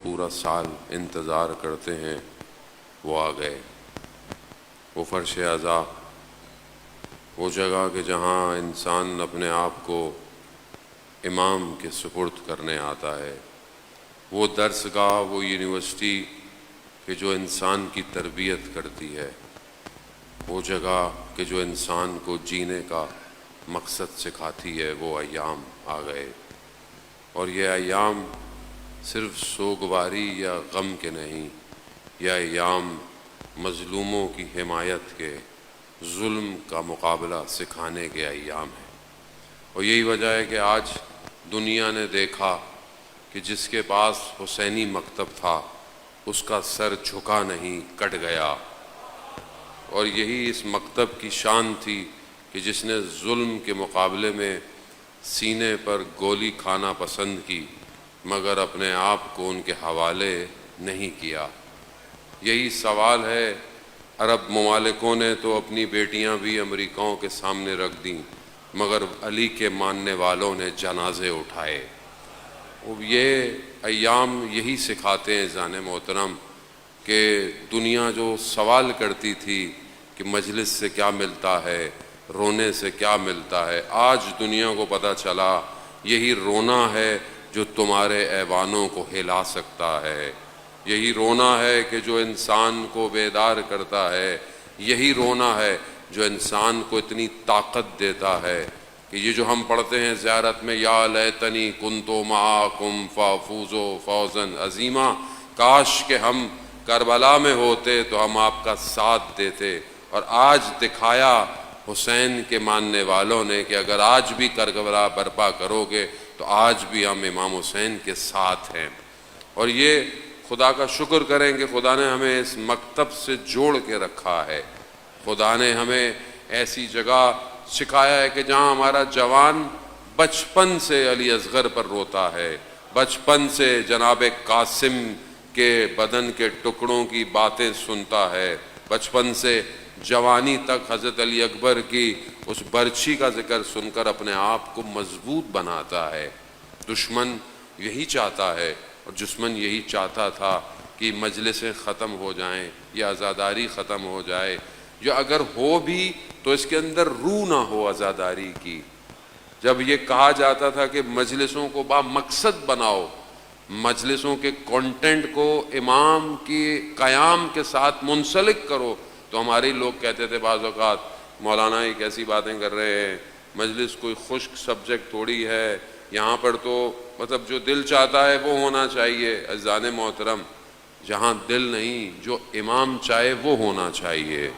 پورا سال انتظار کرتے ہیں وہ آ گئے۔ وہ فرش عزا، وہ جگہ کہ جہاں انسان اپنے آپ کو امام کے سپرد کرنے آتا ہے، وہ درس گاہ، وہ یونیورسٹی کہ جو انسان کی تربیت کرتی ہے، وہ جگہ کہ جو انسان کو جینے کا مقصد سکھاتی ہے، وہ ایام آ گئے۔ اور یہ ایام صرف سوگواری یا غم کے نہیں، یہ ایام مظلوموں کی حمایت کے، ظلم کا مقابلہ سکھانے کے ایام ہیں۔ اور یہی وجہ ہے کہ آج دنیا نے دیکھا کہ جس کے پاس حسینی مکتب تھا اس کا سر جھکا نہیں، کٹ گیا۔ اور یہی اس مکتب کی شان تھی کہ جس نے ظلم کے مقابلے میں سینے پر گولی کھانا پسند کی مگر اپنے آپ کو ان کے حوالے نہیں کیا۔ یہی سوال ہے، عرب ممالکوں نے تو اپنی بیٹیاں بھی امریکاؤں کے سامنے رکھ دیں مگر علی کے ماننے والوں نے جنازے اٹھائے۔ یہ ایام یہی سکھاتے ہیں ذہن محترم کہ دنیا جو سوال کرتی تھی کہ مجلس سے کیا ملتا ہے، رونے سے کیا ملتا ہے، آج دنیا کو پتہ چلا یہی رونا ہے جو تمہارے ایوانوں کو ہلا سکتا ہے، یہی رونا ہے کہ جو انسان کو بیدار کرتا ہے، یہی رونا ہے جو انسان کو اتنی طاقت دیتا ہے کہ یہ جو ہم پڑھتے ہیں زیارت میں، یا لیتنی کنت معکم فافوز فوزا عظیما، کاش کہ ہم کربلا میں ہوتے تو ہم آپ کا ساتھ دیتے۔ اور آج دکھایا حسین کے ماننے والوں نے کہ اگر آج بھی کربلا برپا کرو گے تو آج بھی ہم امام حسین کے ساتھ ہیں۔ اور یہ خدا کا شکر کریں کہ خدا نے ہمیں اس مکتب سے جوڑ کے رکھا ہے، خدا نے ہمیں ایسی جگہ سکھایا ہے کہ جہاں ہمارا جوان بچپن سے علی اصغر پر روتا ہے، بچپن سے جناب قاسم کے بدن کے ٹکڑوں کی باتیں سنتا ہے، بچپن سے جوانی تک حضرت علی اکبر کی اس برچھی کا ذکر سن کر اپنے آپ کو مضبوط بناتا ہے۔ دشمن یہی چاہتا ہے، اور دشمن یہی چاہتا تھا کہ مجلسیں ختم ہو جائیں، یہ عزاداری ختم ہو جائے، جو اگر ہو بھی تو اس کے اندر روح نہ ہو عزاداری کی۔ جب یہ کہا جاتا تھا کہ مجلسوں کو با مقصد بناؤ، مجلسوں کے کانٹینٹ کو امام کی قیام کے ساتھ منسلک کرو، تو ہمارے لوگ کہتے تھے بعض اوقات مولانا یہ کیسی باتیں کر رہے ہیں، مجلس کوئی خشک سبجیکٹ تھوڑی ہے، یہاں پر تو مطلب جو دل چاہتا ہے وہ ہونا چاہیے۔ عزیزان محترم، جہاں دل نہیں، جو امام چاہے وہ ہونا چاہیے۔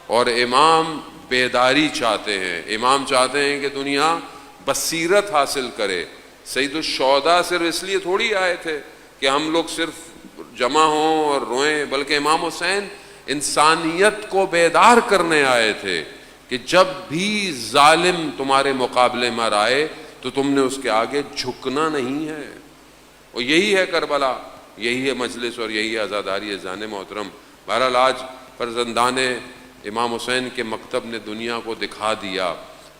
اور امام بیداری چاہتے ہیں، امام چاہتے ہیں کہ دنیا بصیرت حاصل کرے۔ سید الشہداء صرف اس لیے تھوڑی آئے تھے کہ ہم لوگ صرف جمع ہوں اور روئیں، بلکہ امام حسین انسانیت کو بیدار کرنے آئے تھے کہ جب بھی ظالم تمہارے مقابلے میں آئے تو تم نے اس کے آگے جھکنا نہیں ہے۔ اور یہی ہے کربلا، یہی ہے مجلس، اور یہی ہے عزاداری۔ عزیزان محترم، بہرحال آج فرزندان امام حسین کے مکتب نے دنیا کو دکھا دیا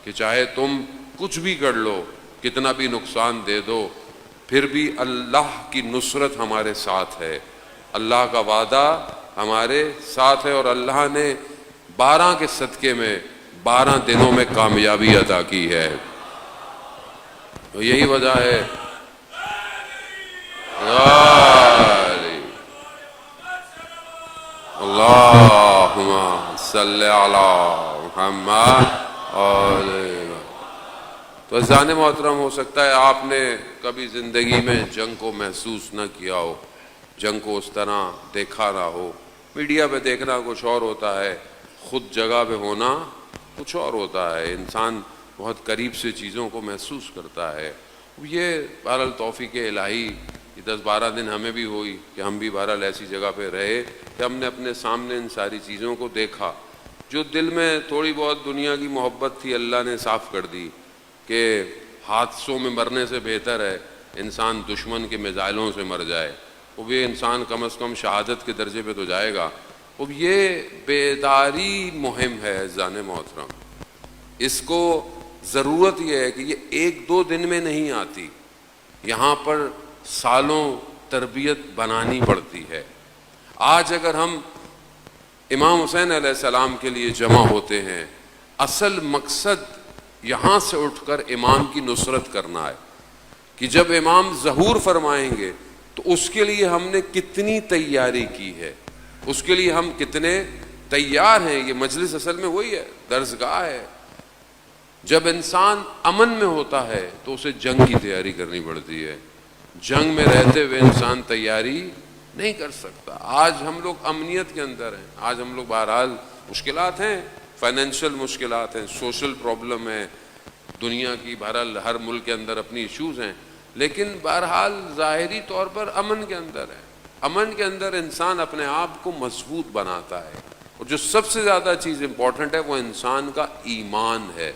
کہ چاہے تم کچھ بھی کر لو، کتنا بھی نقصان دے دو، پھر بھی اللہ کی نصرت ہمارے ساتھ ہے، اللہ کا وعدہ ہمارے ساتھ ہے، اور اللہ نے 12 کے صدقے میں 12 دنوں میں کامیابی عطا کی ہے۔ تو یہی وجہ ہے اللہم صلی علی محمد۔ تو عزیزان محترم، ہو سکتا ہے آپ نے کبھی زندگی میں جنگ کو محسوس نہ کیا ہو، جنگ کو اس طرح دیکھا نہ ہو، میڈیا پہ دیکھنا کچھ اور ہوتا ہے، خود جگہ پہ ہونا کچھ اور ہوتا ہے، انسان بہت قریب سے چیزوں کو محسوس کرتا ہے۔ یہ بہرحال توفیق الہی، یہ 10-12 دن ہمیں بھی ہوئی کہ ہم بھی بہرحال ایسی جگہ پہ رہے کہ ہم نے اپنے سامنے ان ساری چیزوں کو دیکھا۔ جو دل میں تھوڑی بہت دنیا کی محبت تھی اللہ نے صاف کر دی کہ حادثوں میں مرنے سے بہتر ہے انسان دشمن کے میزائلوں سے مر جائے، وہ بھی انسان کم از کم شہادت کے درجے پہ تو جائے گا۔ اب یہ بیداری مہم ہے عزیزان محترم، اس کو ضرورت یہ ہے کہ یہ 1-2 دن میں نہیں آتی، یہاں پر سالوں تربیت بنانی پڑتی ہے۔ آج اگر ہم امام حسین علیہ السلام کے لیے جمع ہوتے ہیں، اصل مقصد یہاں سے اٹھ کر امام کی نصرت کرنا ہے کہ جب امام ظہور فرمائیں گے تو اس کے لیے ہم نے کتنی تیاری کی ہے، اس کے لیے ہم کتنے تیار ہیں۔ یہ مجلس اصل میں وہی ہے، درسگاہ ہے۔ جب انسان امن میں ہوتا ہے تو اسے جنگ کی تیاری کرنی پڑتی ہے، جنگ میں رہتے ہوئے انسان تیاری نہیں کر سکتا۔ آج ہم لوگ امنیت کے اندر ہیں، آج ہم لوگ بہرحال مشکلات ہیں، فائنینشیل مشکلات ہیں، سوشل پرابلم ہے، دنیا کی بہرحال ہر ملک کے اندر اپنی ایشوز ہیں، لیکن بہرحال ظاہری طور پر امن کے اندر ہے۔ امن کے اندر انسان اپنے آپ کو مضبوط بناتا ہے، اور جو سب سے زیادہ چیز امپورٹنٹ ہے وہ انسان کا ایمان ہے۔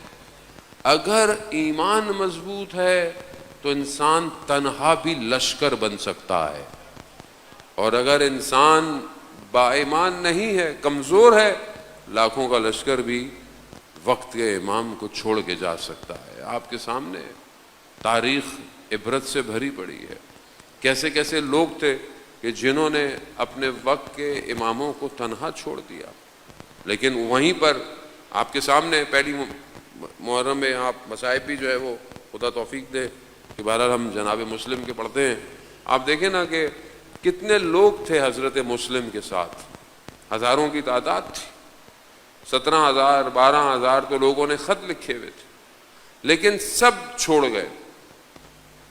اگر ایمان مضبوط ہے تو انسان تنہا بھی لشکر بن سکتا ہے، اور اگر انسان با ایمان نہیں ہے، کمزور ہے، لاکھوں کا لشکر بھی وقت کے امام کو چھوڑ کے جا سکتا ہے۔ آپ کے سامنے تاریخ عبرت سے بھری پڑی ہے، کیسے کیسے لوگ تھے کہ جنہوں نے اپنے وقت کے اماموں کو تنہا چھوڑ دیا، لیکن وہیں پر آپ کے سامنے پہلی محرم میں آپ مصائب بھی جو ہے وہ خدا توفیق دے کہ بہرحال ہم جناب مسلم کے پڑھتے ہیں۔ آپ دیکھیں نا کہ کتنے لوگ تھے حضرت مسلم کے ساتھ، ہزاروں کی تعداد تھی، 17,000 12,000 تو لوگوں نے خط لکھے ہوئے تھے، لیکن سب چھوڑ گئے،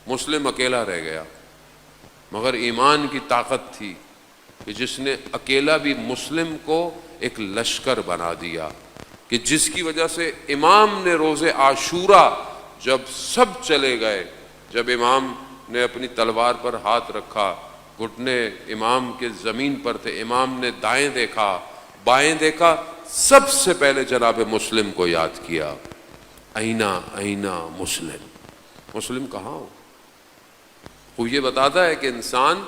مسلم اکیلا رہ گیا۔ مگر ایمان کی طاقت تھی کہ جس نے اکیلا بھی مسلم کو ایک لشکر بنا دیا، کہ جس کی وجہ سے امام نے روز عاشورہ جب سب چلے گئے، جب امام نے اپنی تلوار پر ہاتھ رکھا، گھٹنے امام کے زمین پر تھے، امام نے دائیں دیکھا بائیں دیکھا، سب سے پہلے جناب مسلم کو یاد کیا، اینا اینا مسلم، مسلم کہاں ہو؟ وہ یہ بتاتا ہے کہ انسان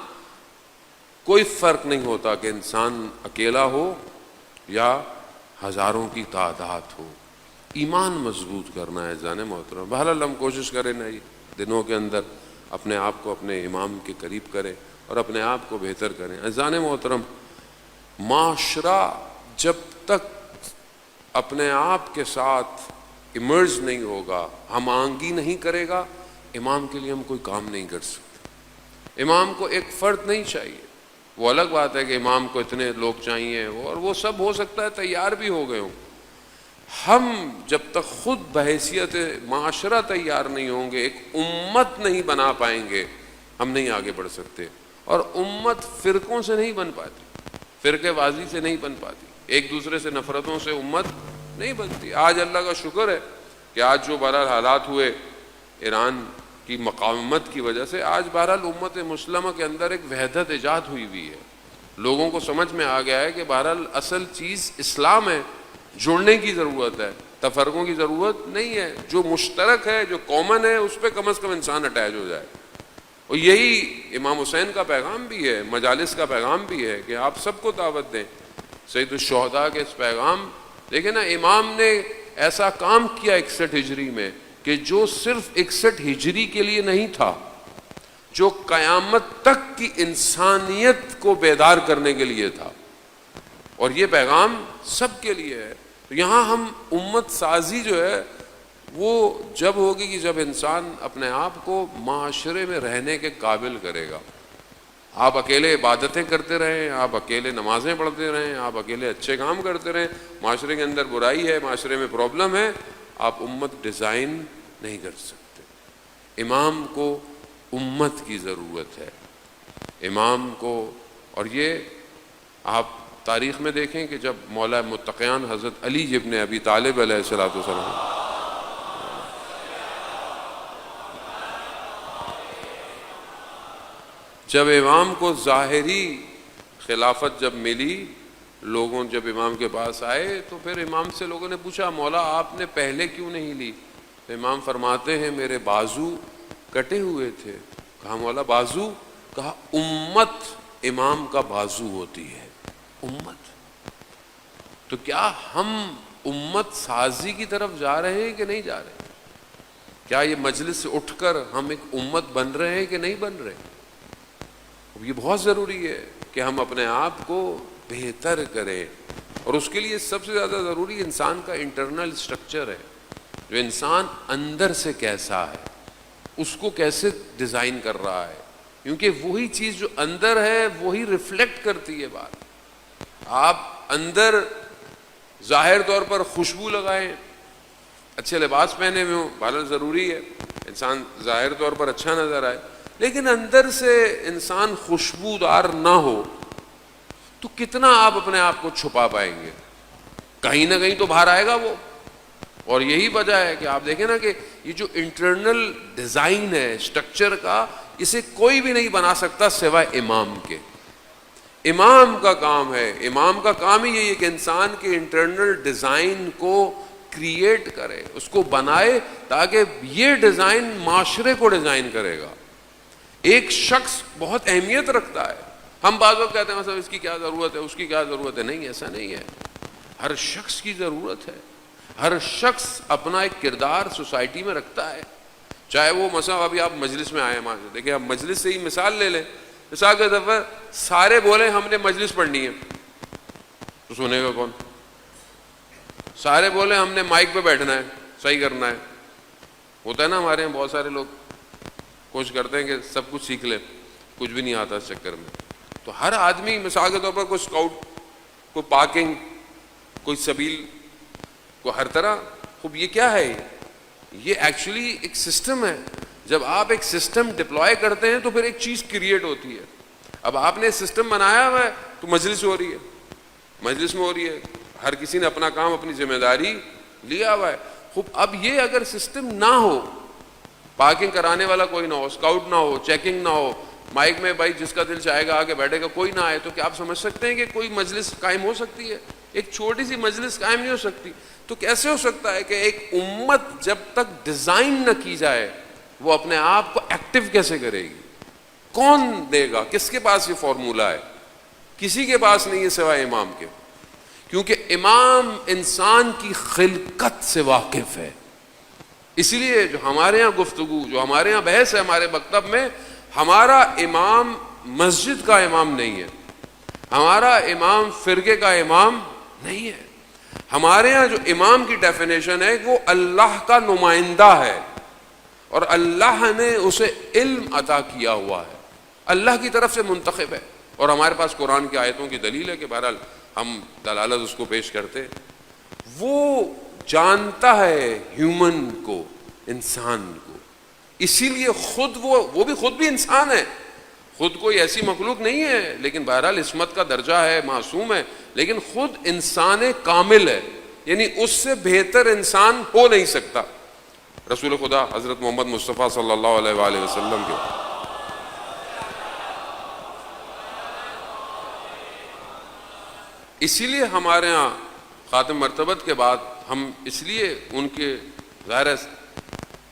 کوئی فرق نہیں ہوتا کہ انسان اکیلا ہو یا ہزاروں کی تعداد ہو، ایمان مضبوط کرنا ہے جانے محترم۔ بہرحال ہم کوشش کریں نا دنوں کے اندر اپنے آپ کو اپنے امام کے قریب کریں اور اپنے آپ کو بہتر کریں۔ جانے محترم، معاشرہ جب تک اپنے آپ کے ساتھ ایمرج نہیں ہوگا، ہم آہنگی نہیں کرے گا، امام کے لیے ہم کوئی کام نہیں کر سکتے۔ امام کو ایک فرد نہیں چاہیے، وہ الگ بات ہے کہ امام کو اتنے لوگ چاہیے، اور وہ سب ہو سکتا ہے تیار بھی ہو گئے ہوں۔ ہم جب تک خود بحیثیت معاشرہ تیار نہیں ہوں گے، ایک امت نہیں بنا پائیں گے، ہم نہیں آگے بڑھ سکتے۔ اور امت فرقوں سے نہیں بن پاتی، فرقے بازی سے نہیں بن پاتی، ایک دوسرے سے نفرتوں سے امت نہیں بنتی۔ آج اللہ کا شکر ہے کہ آج جو بہرحال حالات ہوئے ایران کی مقاومت کی وجہ سے، آج بہرحال امت مسلمہ کے اندر ایک وحدت ایجاد ہوئی ہے۔ لوگوں کو سمجھ میں آ گیا ہے کہ بہرحال اصل چیز اسلام ہے، جڑنے کی ضرورت ہے، تفرقوں کی ضرورت نہیں ہے۔ جو مشترک ہے، جو کامن ہے، اس پہ کم از کم انسان اٹیچ ہو جائے۔ اور یہی امام حسین کا پیغام بھی ہے، مجالس کا پیغام بھی ہے کہ آپ سب کو دعوت دیں۔ سید الشہداء کے اس پیغام دیکھیں نا، امام نے ایسا کام کیا 61 ہجری میں کہ جو صرف 61 ہجری کے لیے نہیں تھا، جو قیامت تک کی انسانیت کو بیدار کرنے کے لیے تھا، اور یہ پیغام سب کے لیے ہے۔ تو یہاں ہم امت سازی جو ہے وہ جب ہوگی کہ جب انسان اپنے آپ کو معاشرے میں رہنے کے قابل کرے گا۔ آپ اکیلے عبادتیں کرتے رہیں، آپ اکیلے نمازیں پڑھتے رہیں، آپ اکیلے اچھے کام کرتے رہیں، معاشرے کے اندر برائی ہے، معاشرے میں پرابلم ہے، آپ امت ڈیزائن نہیں کر سکتے۔ امام کو امت کی ضرورت ہے، امام کو۔ اور یہ آپ تاریخ میں دیکھیں کہ جب مولا متقیان حضرت علی ابن ابی طالب علیہ السلام، جب امام کو ظاہری خلافت جب ملی، لوگوں جب امام کے پاس آئے تو پھر امام سے لوگوں نے پوچھا، مولا آپ نے پہلے کیوں نہیں لی؟ تو امام فرماتے ہیں میرے بازو کٹے ہوئے تھے۔ کہا مولا بازو؟ کہا امت امام کا بازو ہوتی ہے، امت۔ تو کیا ہم امت سازی کی طرف جا رہے ہیں کہ نہیں جا رہے؟ کیا یہ مجلس سے اٹھ کر ہم ایک امت بن رہے ہیں کہ نہیں بن رہے؟ یہ بہت ضروری ہے کہ ہم اپنے آپ کو بہتر کریں، اور اس کے لیے سب سے زیادہ ضروری انسان کا انٹرنل اسٹرکچر ہے، جو انسان اندر سے کیسا ہے، اس کو کیسے ڈیزائن کر رہا ہے، کیونکہ وہی چیز جو اندر ہے وہی ریفلیکٹ کرتی ہے بات۔ آپ اندر ظاہر طور پر خوشبو لگائیں، اچھے لباس پہنے ہوئے ہوں، بہرحال ضروری ہے انسان ظاہر طور پر اچھا نظر آئے، لیکن اندر سے انسان خوشبودار نہ ہو تو کتنا آپ اپنے آپ کو چھپا پائیں گے؟ کہیں نہ کہیں تو باہر آئے گا وہ۔ اور یہی وجہ ہے کہ آپ دیکھیں نا کہ یہ جو انٹرنل ڈیزائن ہے اسٹرکچر کا، اسے کوئی بھی نہیں بنا سکتا سوائے امام کے۔ امام کا کام ہے، امام کا کام ہی یہی ہے کہ انسان کے انٹرنل ڈیزائن کو کریٹ کرے، اس کو بنائے، تاکہ یہ ڈیزائن معاشرے کو ڈیزائن کرے گا۔ ایک شخص بہت اہمیت رکھتا ہے، ہم بعض لوگ کہتے ہیں مثلا اس کی کیا ضرورت ہے، اس کی کیا ضرورت ہے، نہیں، ایسا نہیں ہے، ہر شخص کی ضرورت ہے۔ ہر شخص اپنا ایک کردار سوسائٹی میں رکھتا ہے، چاہے وہ مثلا ابھی آپ مجلس میں آئے ہیں، دیکھیں آپ مجلس سے ہی مثال لے لیں، مثال کے دفعہ سارے بولیں ہم نے مجلس پڑھنی ہے تو سنے گا کون؟ سارے بولیں ہم نے مائک پہ بیٹھنا ہے، صحیح کرنا ہے، ہوتا ہے نا ہمارے یہاں بہت سارے لوگ کوشش کرتے ہیں کہ سب کچھ سیکھ لیں، کچھ بھی نہیں آتا اس چکر میں۔ تو ہر آدمی مثال کے طور پر کوئی اسکاؤٹ، کوئی پارکنگ، کوئی سبیل، کوئی ہر طرح، خوب یہ کیا ہے؟ یہ ایکچولی ایک سسٹم ہے۔ جب آپ ایک سسٹم ڈپلوائے کرتے ہیں تو پھر ایک چیز کریٹ ہوتی ہے۔ اب آپ نے سسٹم بنایا ہوا ہے تو مجلس ہو رہی ہے، مجلس میں ہو رہی ہے، ہر کسی نے اپنا کام، اپنی ذمہ داری لیا ہوا ہے۔ خوب اب یہ اگر سسٹم نہ ہو، پارکنگ کرانے والا کوئی نہ ہو، اسکاؤٹ نہ ہو، چیکنگ نہ ہو، مائک میں بھائی جس کا دل چاہے گا آگے بیٹھے گا، کوئی نہ آئے، تو کیا آپ سمجھ سکتے ہیں کہ کوئی مجلس قائم ہو سکتی ہے؟ ایک چھوٹی سی مجلس قائم نہیں ہو سکتی۔ تو کیسے ہو سکتا ہے کہ ایک امت جب تک ڈیزائن نہ کی جائے وہ اپنے آپ کو ایکٹیو کیسے کرے گی؟ کون دے گا؟ کس کے پاس یہ فارمولہ ہے؟ کسی کے پاس نہیں ہے سوائے امام کے، کیونکہ امام انسان کی خلقت سے واقف ہے۔ اسی لیے جو ہمارے ہاں گفتگو، جو ہمارے ہاں بحث ہے ہمارے مکتب میں، ہمارا امام مسجد کا امام نہیں ہے، ہمارا امام فرقے کا امام نہیں ہے۔ ہمارے ہاں جو امام کی ڈیفینیشن ہے وہ اللہ کا نمائندہ ہے، اور اللہ نے اسے علم عطا کیا ہوا ہے، اللہ کی طرف سے منتخب ہے، اور ہمارے پاس قرآن کی آیتوں کی دلیل ہے کہ بہرحال ہم دلالت اس کو پیش کرتے ہیں۔ وہ جانتا ہے ہیومن کو، انسان کو، اسی لیے خود وہ بھی خود بھی انسان ہے، خود کوئی ایسی مخلوق نہیں ہے، لیکن بہرحال عصمت کا درجہ ہے، معصوم ہے، لیکن خود انسان کامل ہے، یعنی اس سے بہتر انسان ہو نہیں سکتا۔ رسول خدا حضرت محمد مصطفیٰ صلی اللہ علیہ وآلہ وسلم کے اسی لیے ہمارے ہاں خاتم مرتبت کے بعد ہم اس لیے ان کے ظاہر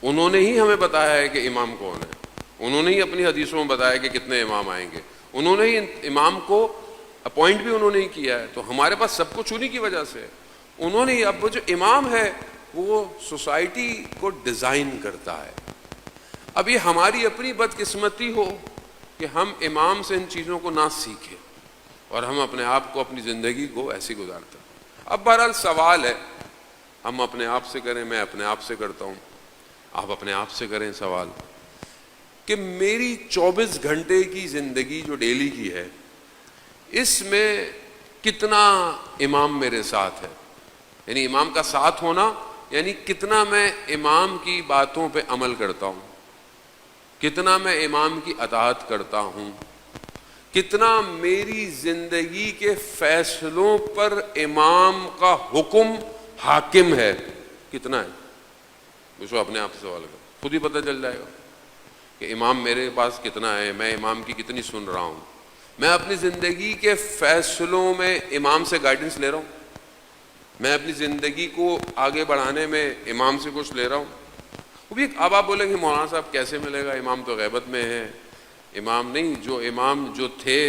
انہوں نے ہی ہمیں بتایا ہے کہ امام کون ہے، انہوں نے ہی اپنی حدیثوں میں بتایا کہ کتنے امام آئیں گے، انہوں نے ہی امام کو اپوائنٹ بھی انہوں نے ہی کیا ہے، تو ہمارے پاس سب کچھ انہی کی وجہ سے انہوں نے ہی۔ اب وہ جو امام ہے وہ سوسائٹی کو ڈیزائن کرتا ہے۔ اب یہ ہماری اپنی بدقسمتی ہو کہ ہم امام سے ان چیزوں کو نہ سیکھیں اور ہم اپنے آپ کو، اپنی زندگی کو ایسی گزارتے ہیں۔ اب بہرحال سوال ہے، ہم اپنے آپ سے کریں، میں اپنے آپ سے کرتا ہوں، آپ اپنے آپ سے کریں سوال کہ میری 24 گھنٹے کی زندگی جو ڈیلی کی ہے، اس میں کتنا امام میرے ساتھ ہے؟ یعنی امام کا ساتھ ہونا یعنی کتنا میں امام کی باتوں پہ عمل کرتا ہوں، کتنا میں امام کی اطاعت کرتا ہوں، کتنا میری زندگی کے فیصلوں پر امام کا حکم حاکم ہے، کتنا ہے؟ اس کو اپنے آپ سے سوال کرو، خود ہی پتہ چل جائے گا کہ امام میرے پاس کتنا ہے، میں امام کی کتنی سن رہا ہوں، میں اپنی زندگی کے فیصلوں میں امام سے گائیڈنس لے رہا ہوں، میں اپنی زندگی کو آگے بڑھانے میں امام سے کچھ لے رہا ہوں۔ وہ بھی اب آپ بولیں گے مولانا صاحب کیسے ملے گا، امام تو غیبت میں ہے، امام نہیں، جو امام جو تھے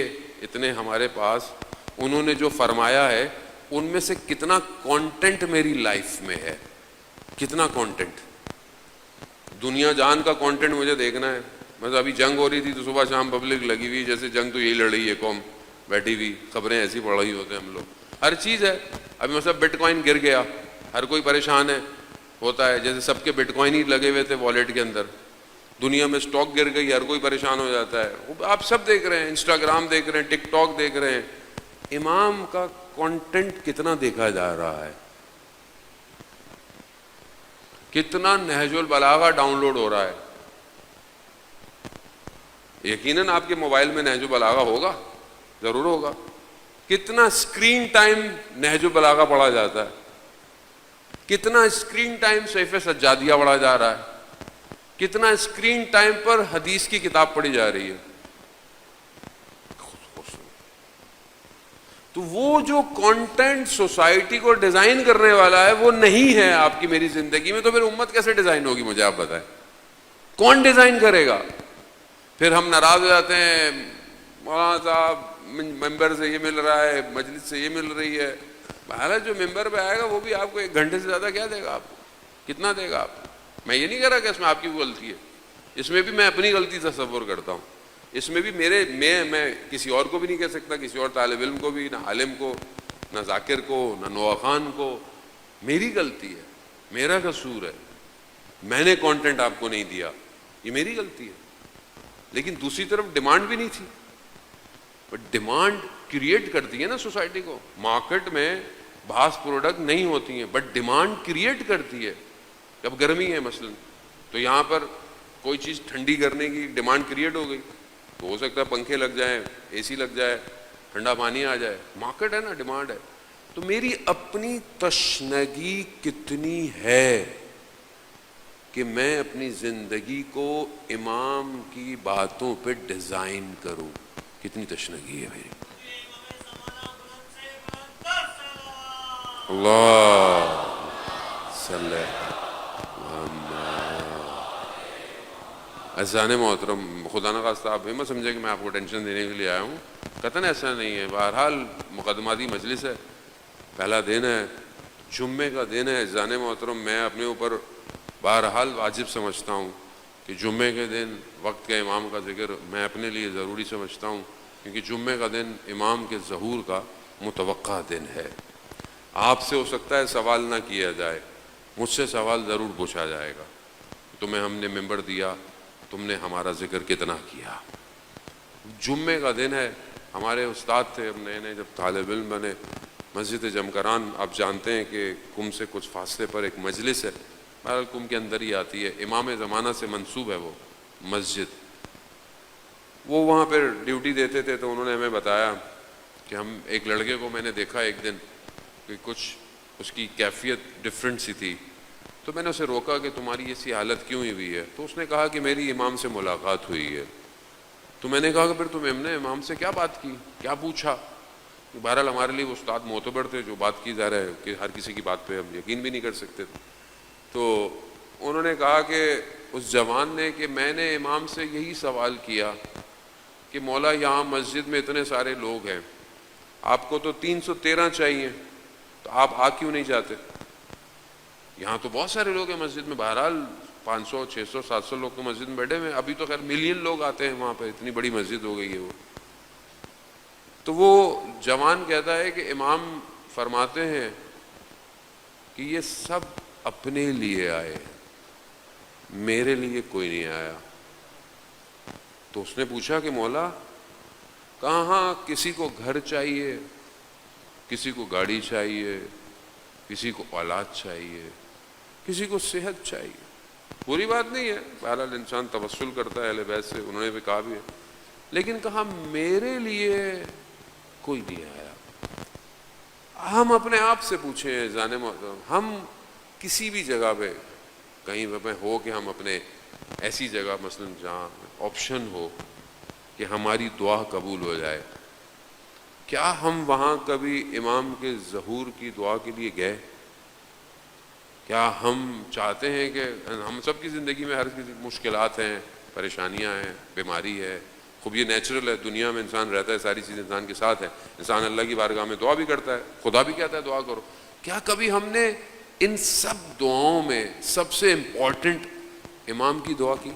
اتنے ہمارے پاس، انہوں نے جو فرمایا ہے ان میں سے کتنا کانٹینٹ میری لائف میں ہے، کتنا کانٹینٹ، دنیا جان کا کانٹینٹ مجھے دیکھنا ہے، مطلب ابھی جنگ ہو رہی تھی تو صبح شام پبلک لگی ہوئی جیسے جنگ تو یہی لڑ رہی ہے قوم بیٹھی ہوئی, خبریں ایسی پڑھ رہی ہوتے ہیں ہم لوگ, ہر چیز ہے. ابھی مطلب بٹ کوائن گر گیا, ہر کوئی پریشان ہے, ہوتا ہے جیسے سب کے بٹ کوائن ہی لگے ہوئے تھے والیٹ کے اندر. دنیا میں اسٹاک گر گئی, ہر کوئی پریشان ہو جاتا ہے. آپ سب دیکھ رہے ہیں, انسٹاگرام دیکھ رہے ہیں, ٹک ٹاک دیکھ رہے ہیں. امام کا کانٹینٹ کتنا دیکھا جا رہا ہے, کتنا نہج البلاغہ ڈاؤن لوڈ ہو رہا ہے. یقیناً آپ کے موبائل میں نہج البلاغہ ہوگا, ضرور ہوگا. کتنا اسکرین ٹائم نہج البلاغہ پڑھا جاتا ہے, کتنا اسکرین ٹائم سیف سجادیہ پڑھا جا رہا ہے, کتنا اسکرین ٹائم پر حدیث کی کتاب پڑھی جا رہی ہے. تو وہ جو کانٹینٹ سوسائٹی کو ڈیزائن کرنے والا ہے وہ نہیں ہے آپ کی میری زندگی میں, تو پھر امت کیسے ڈیزائن ہوگی؟ مجھے آپ بتائیں, کون ڈیزائن کرے گا؟ پھر ہم ناراض ہو جاتے ہیں, مولانا صاحب ممبر سے یہ مل رہا ہے, مجلس سے یہ مل رہی ہے. حالانکہ جو ممبر پہ آئے گا وہ بھی آپ کو 1 گھنٹے سے زیادہ کیا دے گا؟ آپ کو کتنا دے گا؟ آپ میں یہ نہیں کہہ رہا کہ اس میں آپ کی غلطی ہے, اس میں بھی میں اپنی غلطی تصور کرتا ہوں. اس میں بھی میں کسی اور کو بھی نہیں کہہ سکتا, کسی اور طالب علم کو بھی, نہ عالم کو, نہ ذاکر کو, نہ نوح خان کو. میری غلطی ہے, میرا قصور ہے, میں نے کانٹینٹ آپ کو نہیں دیا, یہ میری غلطی ہے. لیکن دوسری طرف ڈیمانڈ بھی نہیں تھی. بٹ ڈیمانڈ کریٹ کرتی ہے نا سوسائٹی کو. مارکیٹ میں بعض پروڈکٹ نہیں ہوتی ہیں بٹ ڈیمانڈ کریٹ کرتی ہے. اب گرمی ہے مثلا, تو یہاں پر کوئی چیز ٹھنڈی کرنے کی ڈیمانڈ کریٹ ہو گئی, تو ہو سکتا ہے پنکھے لگ جائیں, اے سی لگ جائے, ٹھنڈا پانی آ جائے. مارکیٹ ہے نا, ڈیمانڈ ہے. تو میری اپنی تشنگی کتنی ہے کہ میں اپنی زندگی کو امام کی باتوں پہ ڈیزائن کروں؟ کتنی تشنگی ہے میری. اللہ صلی عزیزان محترم, خدا نخواستہ آپ مت سمجھے کہ میں آپ کو ٹینشن دینے کے لیے آیا ہوں, قطعاً ایسا نہیں ہے. بہرحال مقدماتی مجلس ہے, پہلا دن ہے, جمعے کا دن ہے. عزیزان محترم, میں اپنے اوپر بہرحال واجب سمجھتا ہوں کہ جمعے کے دن وقت کے امام کا ذکر میں اپنے لیے ضروری سمجھتا ہوں, کیونکہ جمعے کا دن امام کے ظہور کا متوقع دن ہے. آپ سے ہو سکتا ہے سوال نہ کیا جائے, مجھ سے سوال ضرور پوچھا جائے گا. تمہیں ہم نے ممبر دیا, تم نے ہمارا ذکر کتنا کیا. جمعے کا دن ہے. ہمارے استاد تھے, ہم نئے نئے جب طالب علم بنے, مسجد جمکران آپ جانتے ہیں کہ کم سے کچھ فاصلے پر ایک مجلس ہے, بہرحال کم کے اندر ہی آتی ہے, امام زمانہ سے منسوب ہے وہ مسجد. وہ وہاں پہ ڈیوٹی دیتے تھے, تو انہوں نے ہمیں بتایا کہ ہم ایک لڑکے کو میں نے دیکھا ایک دن کہ کچھ اس کی کیفیت ڈفرینٹ سی تھی. تو میں نے اسے روکا کہ تمہاری ایسی حالت کیوں ہوئی ہے؟ تو اس نے کہا کہ میری امام سے ملاقات ہوئی ہے. تو میں نے کہا کہ پھر تم نے امام سے کیا بات کی, کیا پوچھا؟ بہرحال ہمارے لیے وہ استاد معتبر تھے, جو بات کی جا رہا ہے کہ ہر کسی کی بات پہ ہم یقین بھی نہیں کر سکتے. تو انہوں نے کہا کہ اس جوان نے کہ میں نے امام سے یہی سوال کیا کہ مولا یہاں مسجد میں اتنے سارے لوگ ہیں, آپ کو تو 313 چاہیے, تو آپ آ کیوں نہیں جاتے؟ یہاں تو بہت سارے لوگ ہیں مسجد میں, بہرحال 500 600 700 لوگ تو مسجد میں بیٹھے ہوئے ہیں. ابھی تو خیر ملین لوگ آتے ہیں وہاں پہ, اتنی بڑی مسجد ہو گئی ہے وہ. تو وہ جوان کہتا ہے کہ امام فرماتے ہیں کہ یہ سب اپنے لیے آئے, میرے لیے کوئی نہیں آیا. تو اس نے پوچھا کہ مولا کہاں, کسی کو گھر چاہیے, کسی کو گاڑی چاہیے, کسی کو اولاد چاہیے, کسی کو صحت چاہیے. بری بات نہیں ہے, بہرحال انسان توسل کرتا ہے اہل بیت سے, انہوں نے بھی کہا بھی ہے, لیکن کہا میرے لیے کوئی نہیں آیا. ہم اپنے آپ سے پوچھیں جانے محترم, ہم کسی بھی جگہ پہ کہیں پہ ہو کہ ہم اپنے ایسی جگہ مثلا جہاں آپشن ہو کہ ہماری دعا قبول ہو جائے, کیا ہم وہاں کبھی امام کے ظہور کی دعا کے لیے گئے؟ کیا ہم چاہتے ہیں کہ ہم سب کی زندگی میں ہر کسی مشکلات ہیں, پریشانیاں ہیں, بیماری ہے, خوب یہ نیچرل ہے, دنیا میں انسان رہتا ہے, ساری چیز انسان کے ساتھ ہے, انسان اللہ کی بارگاہ میں دعا بھی کرتا ہے, خدا بھی کہتا ہے دعا کرو. کیا کبھی ہم نے ان سب دعاؤں میں سب سے امپورٹنٹ امام کی دعا کی؟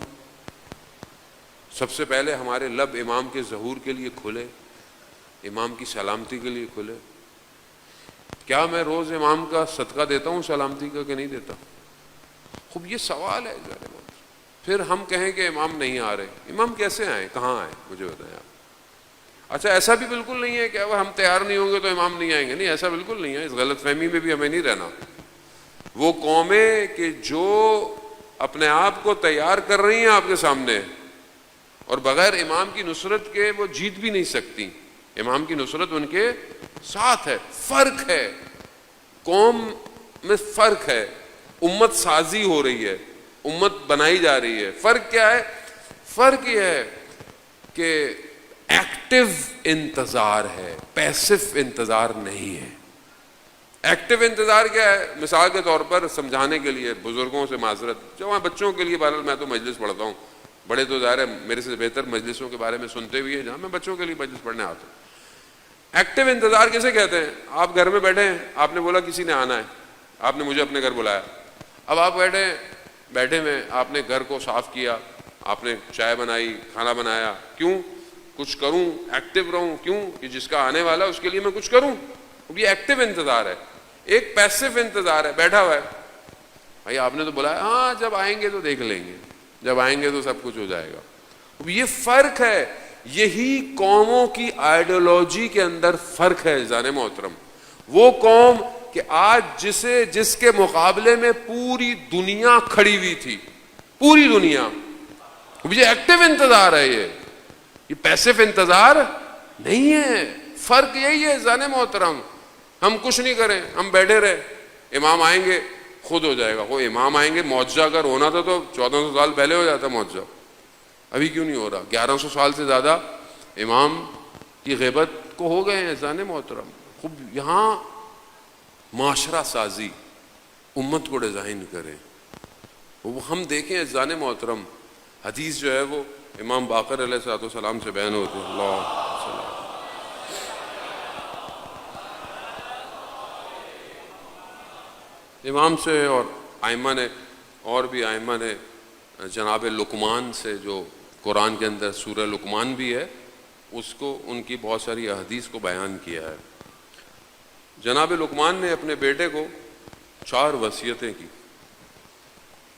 سب سے پہلے ہمارے لب امام کے ظہور کے لیے کھلے، امام کی سلامتی کے لیے کھلے۔ کیا میں روز امام کا صدقہ دیتا ہوں سلامتی کا کہ نہیں دیتا؟ خوب یہ سوال ہے ذرا۔ پھر ہم کہیں کہ امام نہیں آ رہے، امام کیسے آئیں، کہاں آئیں، مجھے بتائیں آپ۔ اچھا ایسا بھی بالکل نہیں ہے کہ اب ہم تیار نہیں ہوں گے تو امام نہیں آئیں گے، نہیں ایسا بالکل نہیں ہے، اس غلط فہمی میں بھی ہمیں نہیں رہنا۔ وہ قومیں کہ جو اپنے آپ کو تیار کر رہی ہیں آپ کے سامنے اور بغیر امام کی نصرت کے وہ جیت بھی نہیں سکتی، امام کی نصرت ان کے ساتھ ہے۔ فرق ہے، قوم میں فرق ہے، امت سازی ہو رہی ہے، امت بنائی جا رہی ہے۔ فرق کیا ہے؟ فرق یہ ہے کہ ایکٹیو انتظار ہے، پیسو انتظار نہیں ہے۔ ایکٹیو انتظار کیا ہے؟ مثال کے طور پر سمجھانے کے لیے بزرگوں سے معذرت، جب بچوں کے لیے بہرحال میں تو مجلس پڑھتا ہوں، بڑے تو ظاہر ہے میرے سے بہتر مجلسوں کے بارے میں سنتے ہوئے جہاں میں بچوں کے لیے مجلس پڑھنے آتا ہوں۔ ایکٹیو انتظار کیسے کہتے ہیں؟ آپ گھر میں بیٹھے ہیں، آپ نے بولا کسی نے آنا ہے، آپ نے مجھے اپنے گھر بلایا، اب آپ بیٹھے میں آپ نے گھر کو صاف کیا، آپ نے چائے بنائی، کھانا بنایا، کیوں؟ کچھ کروں، ایکٹیو رہوں، کیوں کہ جس کا آنے والا ہے اس کے لیے میں کچھ کروں۔ یہ ایکٹیو انتظار ہے۔ ایک پیسو انتظار ہے، بیٹھا ہوا ہے، بھائی آپ نے تو بلایا، ہاں جب آئیں گے تو دیکھ لیں گے، جب آئیں گے تو سب کچھ ہو جائے گا۔ یہ فرق ہے، یہی قوموں کی آئیڈیالوجی کے اندر فرق ہے جان محترم۔ وہ قوم کہ آج جس کے مقابلے میں پوری دنیا کھڑی ہوئی تھی، پوری دنیا، یہ ایکٹیو انتظار ہے، یہ پیسو انتظار نہیں ہے۔ فرق یہی ہے جان محترم۔ ہم کچھ نہیں کریں، ہم بیٹھے رہے، امام آئیں گے خود ہو جائے گا۔ وہ امام آئیں گے، معجزہ اگر ہونا تھا تو 1400 سال پہلے ہو جاتا معجزہ، ابھی کیوں نہیں ہو رہا؟ 1100 سال سے زیادہ امام کی غیبت کو ہو گئے ہیں جان محترم۔ خوب یہاں معاشرہ سازی، امت کو ڈیزائن کریں۔ وہ ہم دیکھیں جان محترم، حدیث جو ہے وہ امام باقر علیہ السلام سے بیان ہوتی ہے، اللہ امام سے اور ائمہ نے، اور بھی ائمہ نے جناب لقمان سے، جو قرآن کے اندر سورہ لقمان بھی ہے، اس کو ان کی بہت ساری احادیث کو بیان کیا ہے۔ جناب لقمان نے اپنے بیٹے کو 4 وصیتیں کی،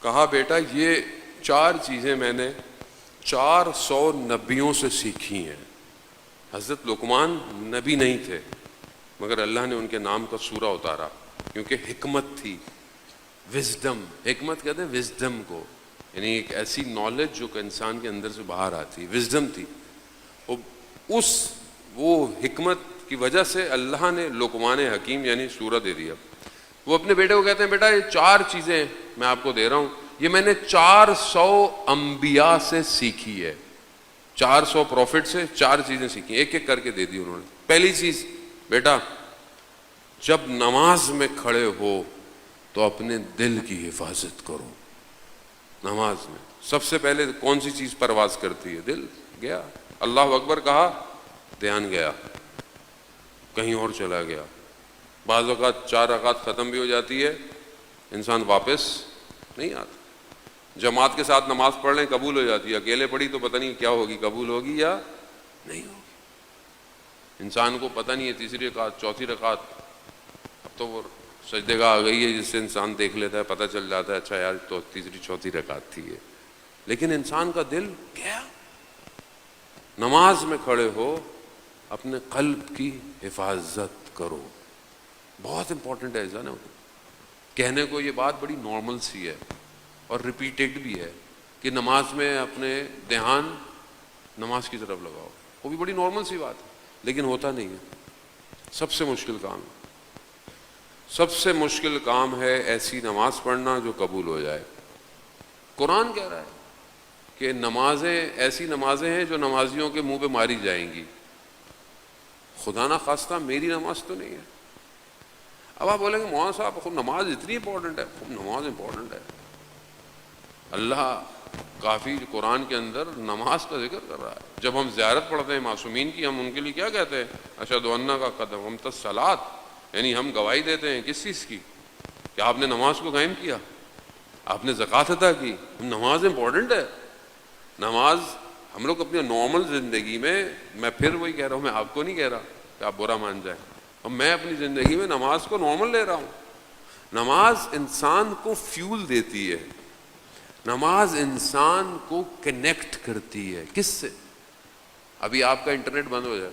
کہا بیٹا یہ 4 چیزیں میں نے 400 نبیوں سے سیکھی ہیں۔ حضرت لقمان نبی نہیں تھے مگر اللہ نے ان کے نام کا سورہ اتارا، کیونکہ حکمت تھی، وزڈم، حکمت کہتے ہیں وزڈم کو، یعنی ایک ایسی نالج جو کہ انسان کے اندر سے باہر آتی، وزڈم تھی۔ وہ حکمت کی وجہ سے اللہ نے لقمان حکیم یعنی سورہ دے دیا۔ وہ اپنے بیٹے کو کہتے ہیں بیٹا یہ 4 چیزیں میں آپ کو دے رہا ہوں، یہ میں نے 400 انبیاء سے سیکھی ہے، 400 پروفٹ سے 4 چیزیں سیکھی، ایک ایک کر کے دے دی انہوں نے۔ پہلی چیز بیٹا، جب نماز میں کھڑے ہو تو اپنے دل کی حفاظت کرو۔ نماز میں سب سے پہلے کون سی چیز پرواز کرتی ہے؟ دل گیا، اللہ اکبر کہا، دھیان گیا، کہیں اور چلا گیا۔ بعض اوقات 4 رکعت ختم بھی ہو جاتی ہے، انسان واپس نہیں آتا۔ جماعت کے ساتھ نماز پڑھ لیں قبول ہو جاتی ہے، اکیلے پڑھی تو پتہ نہیں کیا ہوگی، قبول ہوگی یا نہیں ہوگی۔ انسان کو پتہ نہیں ہے، تیسری رکعت، چوتھی رکعت، اب تو وہ سجدے گاہ آ گئی ہے جس سے انسان دیکھ لیتا ہے، پتہ چل جاتا ہے اچھا یار تو تیسری چوتھی رکعت تھی یہ، لیکن انسان کا دل گیا۔ نماز میں کھڑے ہو اپنے قلب کی حفاظت کرو، بہت امپورٹنٹ ہے نا۔ کہنے کو یہ بات بڑی نارمل سی ہے اور ریپیٹڈ بھی ہے کہ نماز میں اپنے دھیان نماز کی طرف لگاؤ، وہ بھی بڑی نارمل سی بات ہے، لیکن ہوتا نہیں ہے۔ سب سے مشکل کام ہے، سب سے مشکل کام ہے ایسی نماز پڑھنا جو قبول ہو جائے۔ قرآن کہہ رہا ہے کہ نمازیں ایسی نمازیں ہیں جو نمازیوں کے منہ پہ ماری جائیں گی، خدا نہ خواستہ میری نماز تو نہیں ہے۔ اب آپ بولیں گے مولانا صاحب خود نماز اتنی امپورٹنٹ ہے، خود نماز امپورٹنٹ ہے۔ اللہ کافی قرآن کے اندر نماز کا ذکر کر رہا ہے۔ جب ہم زیارت پڑھتے ہیں معصومین کی، ہم ان کے لیے کیا کہتے ہیں؟ اشہد ان کا قدم ہم الصلاۃ، یعنی ہم گواہی دیتے ہیں کس چیز کی؟ کہ آپ نے نماز کو قائم کیا، آپ نے زکوٰۃ ادا کی۔ نماز امپورٹنٹ ہے، نماز ہم لوگ اپنی نارمل زندگی میں پھر وہی کہہ رہا ہوں، میں آپ کو نہیں کہہ رہا کہ آپ برا مان جائیں، اور میں اپنی زندگی میں نماز کو نارمل لے رہا ہوں. نماز انسان کو فیول دیتی ہے، نماز انسان کو کنیکٹ کرتی ہے. کس سے؟ ابھی آپ کا انٹرنیٹ بند ہو جائے،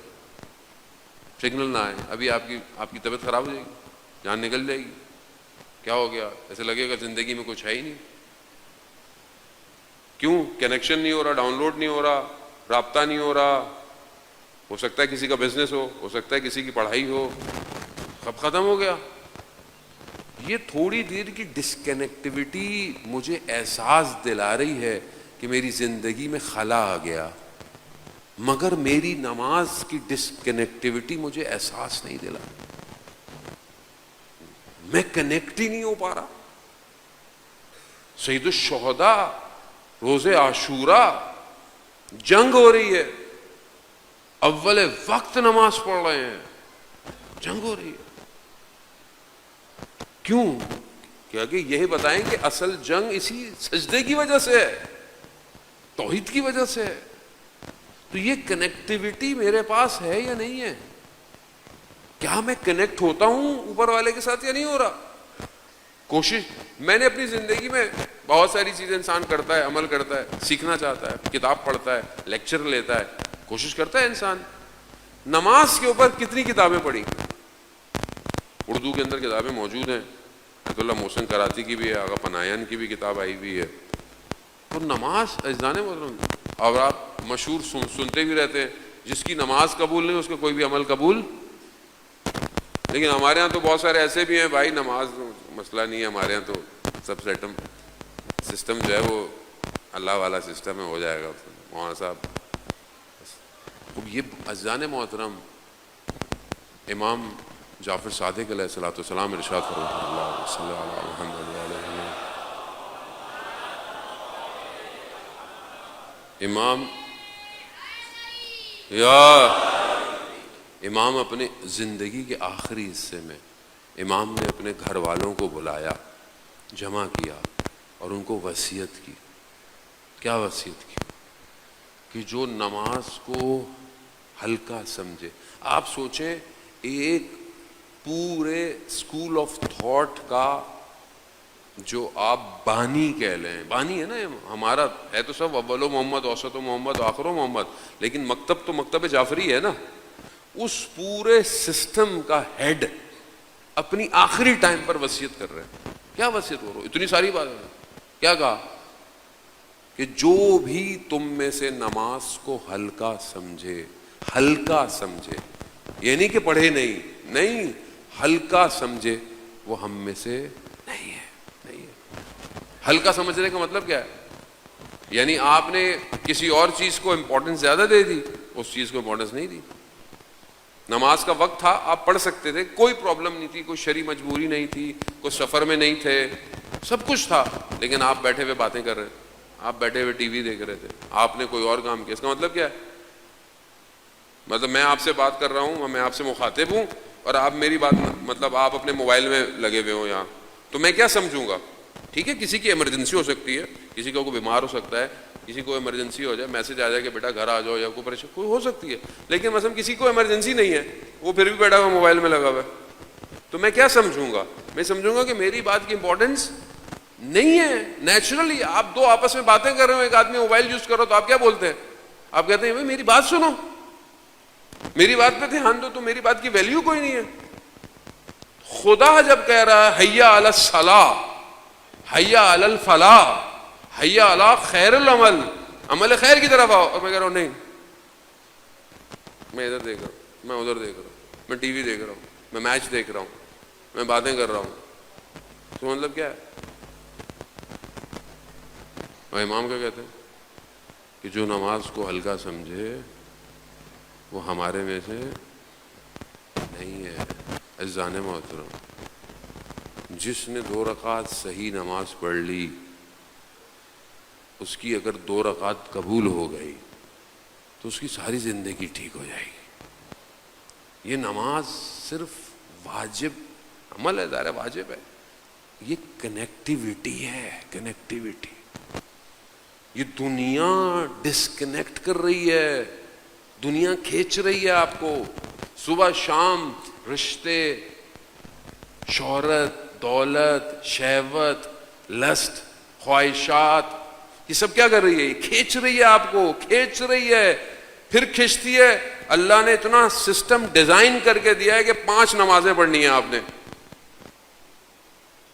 سگنل نہ آئے، ابھی آپ کی طبیعت خراب ہو جائے گی، جان نکل جائے گی. کیا ہو گیا؟ ایسے لگے گا زندگی میں کچھ ہے ہی نہیں. کیوں؟ کنیکشن نہیں ہو رہا، ڈاؤن لوڈ نہیں ہو رہا، رابطہ نہیں ہو رہا. ہو سکتا ہے کسی کا بزنس ہو سکتا ہے کسی کی پڑھائی ہو، سب ختم ہو گیا. یہ تھوڑی دیر کی ڈسکنیکٹیوٹی مجھے احساس دلا رہی ہے کہ میری زندگی میں خلا آ گیا، مگر میری نماز کی ڈسکنیکٹیوٹی مجھے احساس نہیں دلا. میں کنیکٹ ہی نہیں ہو پا رہا. سید الشہداء روز عاشوراء جنگ ہو رہی ہے، اول وقت نماز پڑھ رہے ہیں، جنگ ہو رہی ہے. کیوں؟ کیا کہ یہی بتائیں کہ اصل جنگ اسی سجدے کی وجہ سے ہے، توحید کی وجہ سے ہے. تو یہ کنیکٹیوٹی میرے پاس ہے یا نہیں ہے؟ کیا میں کنیکٹ ہوتا ہوں اوپر والے کے ساتھ یا نہیں ہو رہا؟ کوشش میں نے اپنی زندگی میں بہت ساری چیزیں انسان کرتا ہے، عمل کرتا ہے، سیکھنا چاہتا ہے، کتاب پڑھتا ہے، لیکچر لیتا ہے، کوشش کرتا ہے انسان. نماز کے اوپر کتنی کتابیں پڑھی؟ اردو کے اندر کتابیں موجود ہیں، عبد اللہ محسن کراتی کی بھی ہے، آغا پناہیان کی بھی کتاب آئی ہوئی ہے. تو نماز اجزان محترم، اور آپ مشہور سنتے بھی رہتے ہیں، جس کی نماز قبول نہیں اس کا کوئی بھی عمل قبول. لیکن ہمارے ہاں تو بہت سارے ایسے بھی ہیں بھائی، نماز مسئلہ نہیں ہے ہمارے ہاں، تو سب سسٹم جو ہے وہ اللہ والا سسٹم ہے، ہو جائے گا مولانا صاحب. یہ اجزان محترم، امام جعفر صادق علیہ الصلوۃ والسلام ارشاد فرماتے ہیں، اللہ صلی اللہ علیہ وسلم، امام اپنے زندگی کے آخری حصے میں امام نے اپنے گھر والوں کو بلایا، جمع کیا اور ان کو وصیت کی. کیا وصیت کی؟ کہ جو نماز کو ہلکا سمجھے. آپ سوچیں، ایک پورے اسکول آف تھاٹ کا جو آپ بانی کہہ لیں، بانی ہے نا ہمارا، ہے تو سب اول و محمد، اوسط و محمد، آخر و محمد، لیکن مکتب تو مکتب جعفری ہے نا. اس پورے سسٹم کا ہیڈ اپنی آخری ٹائم پر وصیت کر رہے ہیں. کیا وصیت ہو رہا؟ اتنی ساری بات ہے. کیا کہا؟ کہ جو بھی تم میں سے نماز کو ہلکا سمجھے، ہلکا سمجھے، یعنی کہ پڑھے نہیں، ہلکا سمجھے، وہ ہم میں سے نہیں ہے. ہلکا سمجھنے کا مطلب کیا ہے؟ یعنی آپ نے کسی اور چیز کو امپورٹنس زیادہ دے دی، اس چیز کو امپورٹنس نہیں دی. نماز کا وقت تھا، آپ پڑھ سکتے تھے، کوئی پرابلم نہیں تھی، کوئی شرعی مجبوری نہیں تھی، کوئی سفر میں نہیں تھے، سب کچھ تھا، لیکن آپ بیٹھے ہوئے باتیں کر رہے تھے، آپ بیٹھے ہوئے ٹی وی دیکھ رہے تھے، آپ نے کوئی اور کام کیا. اس کا مطلب کیا ہے؟ مطلب میں آپ سے بات کر رہا ہوں، میں آپ سے مخاطب ہوں، اور آپ میری بات، مطلب آپ اپنے موبائل میں لگے ہوئے ہوں یہاں، تو میں کیا سمجھوں گا؟ ٹھیک ہے، کسی کی ایمرجنسی ہو سکتی ہے، کسی کو کوئی بیمار ہو سکتا ہے، کسی کو ایمرجنسی ہو جائے، میسج آ جائے کہ بیٹا گھر آ جاؤ، یا کوئی پریشانی کوئی ہو سکتی ہے. لیکن مثلا کسی کو ایمرجنسی نہیں ہے، وہ پھر بھی بیٹھا ہوا موبائل میں لگا ہوا ہے، تو میں کیا سمجھوں گا؟ میں سمجھوں گا کہ میری بات کی امپورٹنس نہیں ہے. نیچرلی آپ دو آپس میں باتیں کر رہے ہو، ایک آدمی موبائل یوز کرو، تو آپ کیا بولتے ہیں؟ آپ کہتے ہیں بھائی میری بات سنو، میری بات پہ دھیان دو. تو میری بات کی ویلیو کوئی نہیں ہے. خدا جب کہہ رہا ہے حیا علی الصلاۃ، حیا علی الفلاح، حیا علی خیر العمل، عمل خیر کی طرف آؤ، اور میں کہہ رہا ہوں نہیں، میں ادھر دیکھ رہا ہوں، میں ادھر دیکھ رہا ہوں، میں ٹی وی دیکھ رہا ہوں، میں میچ دیکھ رہا ہوں، میں باتیں کر رہا ہوں، تو مطلب کیا ہے؟ اور امام کیا کہتے ہیں؟ کہ جو نماز کو ہلکا سمجھے وہ ہمارے میں سے نہیں ہے. عزیزان محترم، جس نے 2 رکعت صحیح نماز پڑھ لی، اس کی اگر 2 رکعت قبول ہو گئی تو اس کی ساری زندگی ٹھیک ہو جائے گی. یہ نماز صرف واجب عمل ہے، ظاہر واجب ہے، یہ کنیکٹیوٹی ہے، کنیکٹیوٹی. یہ دنیا ڈسکنیکٹ کر رہی ہے، دنیا کھینچ رہی ہے آپ کو. صبح شام رشتے، شہرت، دولت، شہوت، لسٹ، خواہشات، یہ سب کیا کر رہی ہے؟ یہ کھینچ رہی ہے آپ کو، کھینچ رہی ہے، پھر کھینچتی ہے. اللہ نے اتنا سسٹم ڈیزائن کر کے دیا ہے کہ 5 نمازیں پڑھنی ہیں آپ نے.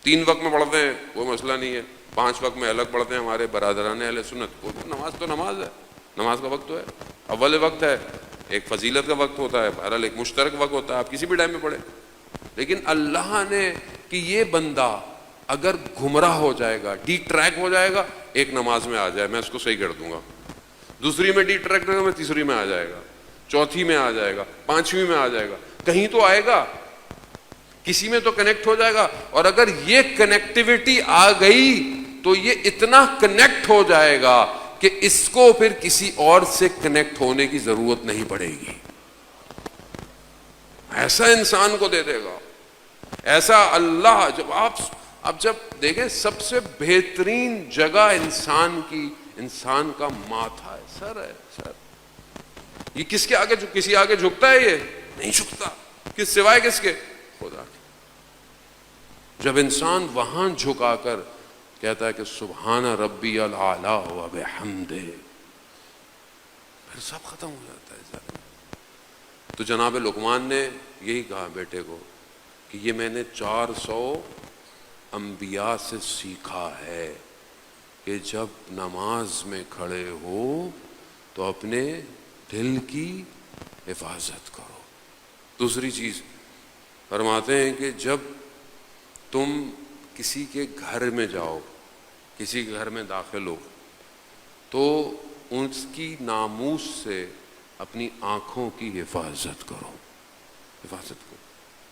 3 وقت میں پڑھتے ہیں کوئی مسئلہ نہیں ہے، 5 وقت میں الگ پڑھتے ہیں ہمارے برادران اہل سنت کو. نماز تو نماز ہے، نماز کا وقت تو ہے، اول وقت ہے، ایک فضیلت کا وقت ہوتا ہے، بہرحال ایک مشترک وقت ہوتا ہے، آپ کسی بھی ٹائم میں پڑھیں. لیکن اللہ نے کہ یہ بندہ اگر گمراہ ہو جائے گا، ڈی ٹریک ہو جائے گا، ایک نماز میں آ جائے میں اس کو صحیح کر دوں گا، دوسری میں ڈی ٹریک ہوگا میں تیسری میں آ جائے گا، چوتھی میں آ جائے گا، 5ویں میں آ جائے گا، کہیں تو آئے گا، کسی میں تو کنیکٹ ہو جائے گا. اور اگر یہ کنیکٹیوٹی آ گئی تو یہ اتنا کنیکٹ ہو جائے گا کہ اس کو پھر کسی اور سے کنیکٹ ہونے کی ضرورت نہیں پڑے گی. ایسا انسان کو دے دے گا، ایسا اللہ. جب دیکھیں سب سے بہترین جگہ انسان کی، انسان کا ماتھا ہے، سر ہے، سر. یہ کس کے آگے، کسی آگے جھکتا ہے؟ یہ نہیں جھکتا. کس سوائے کس کے؟ خدا کے. جب انسان وہاں جھکا کر کہتا ہے کہ سبحان ربی الاعلی و بحمدہ، پھر سب ختم ہو جاتا ہے سر. تو جناب لقمان نے یہی کہا بیٹے کو کہ یہ میں نے 400 انبیاء سے سیکھا ہے کہ جب نماز میں کھڑے ہو تو اپنے دل کی حفاظت کرو. دوسری چیز فرماتے ہیں کہ جب تم کسی کے گھر میں جاؤ، کسی کے گھر میں داخل ہو، تو اس کی ناموس سے اپنی آنکھوں کی حفاظت کرو. حفاظت کرو.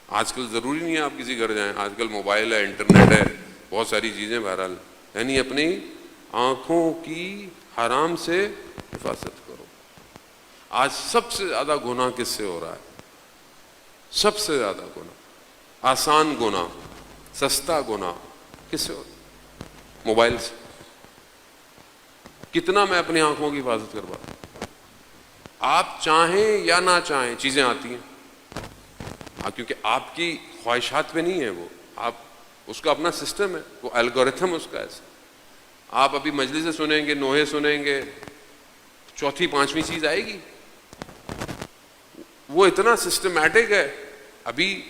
آج کل ضروری نہیں ہے آپ کسی گھر جائیں، آج کل موبائل ہے، انٹرنیٹ ہے، بہت ساری چیزیں. بہرحال یعنی اپنی آنکھوں کی حرام سے حفاظت کرو. آج سب سے زیادہ گناہ کس سے ہو رہا ہے؟ سب سے زیادہ گناہ، آسان گناہ، سستا گناہ کس سے ہو رہا ہے؟ موبائل سے. کتنا میں اپنی آنکھوں کی حفاظت کروا دوں؟ آپ چاہیں یا نہ چاہیں چیزیں آتی ہیں، کیونکہ آپ کی خواہشات پہ نہیں ہے وہ، آپ اس کا اپنا سسٹم ہے، وہ الگورتھم اس کا ایسا. آپ ابھی مجلس سے سنیں گے، نوحے سنیں گے، چوتھی 5ویں چیز آئے گی. وہ اتنا سسٹمیٹک ہے. ابھی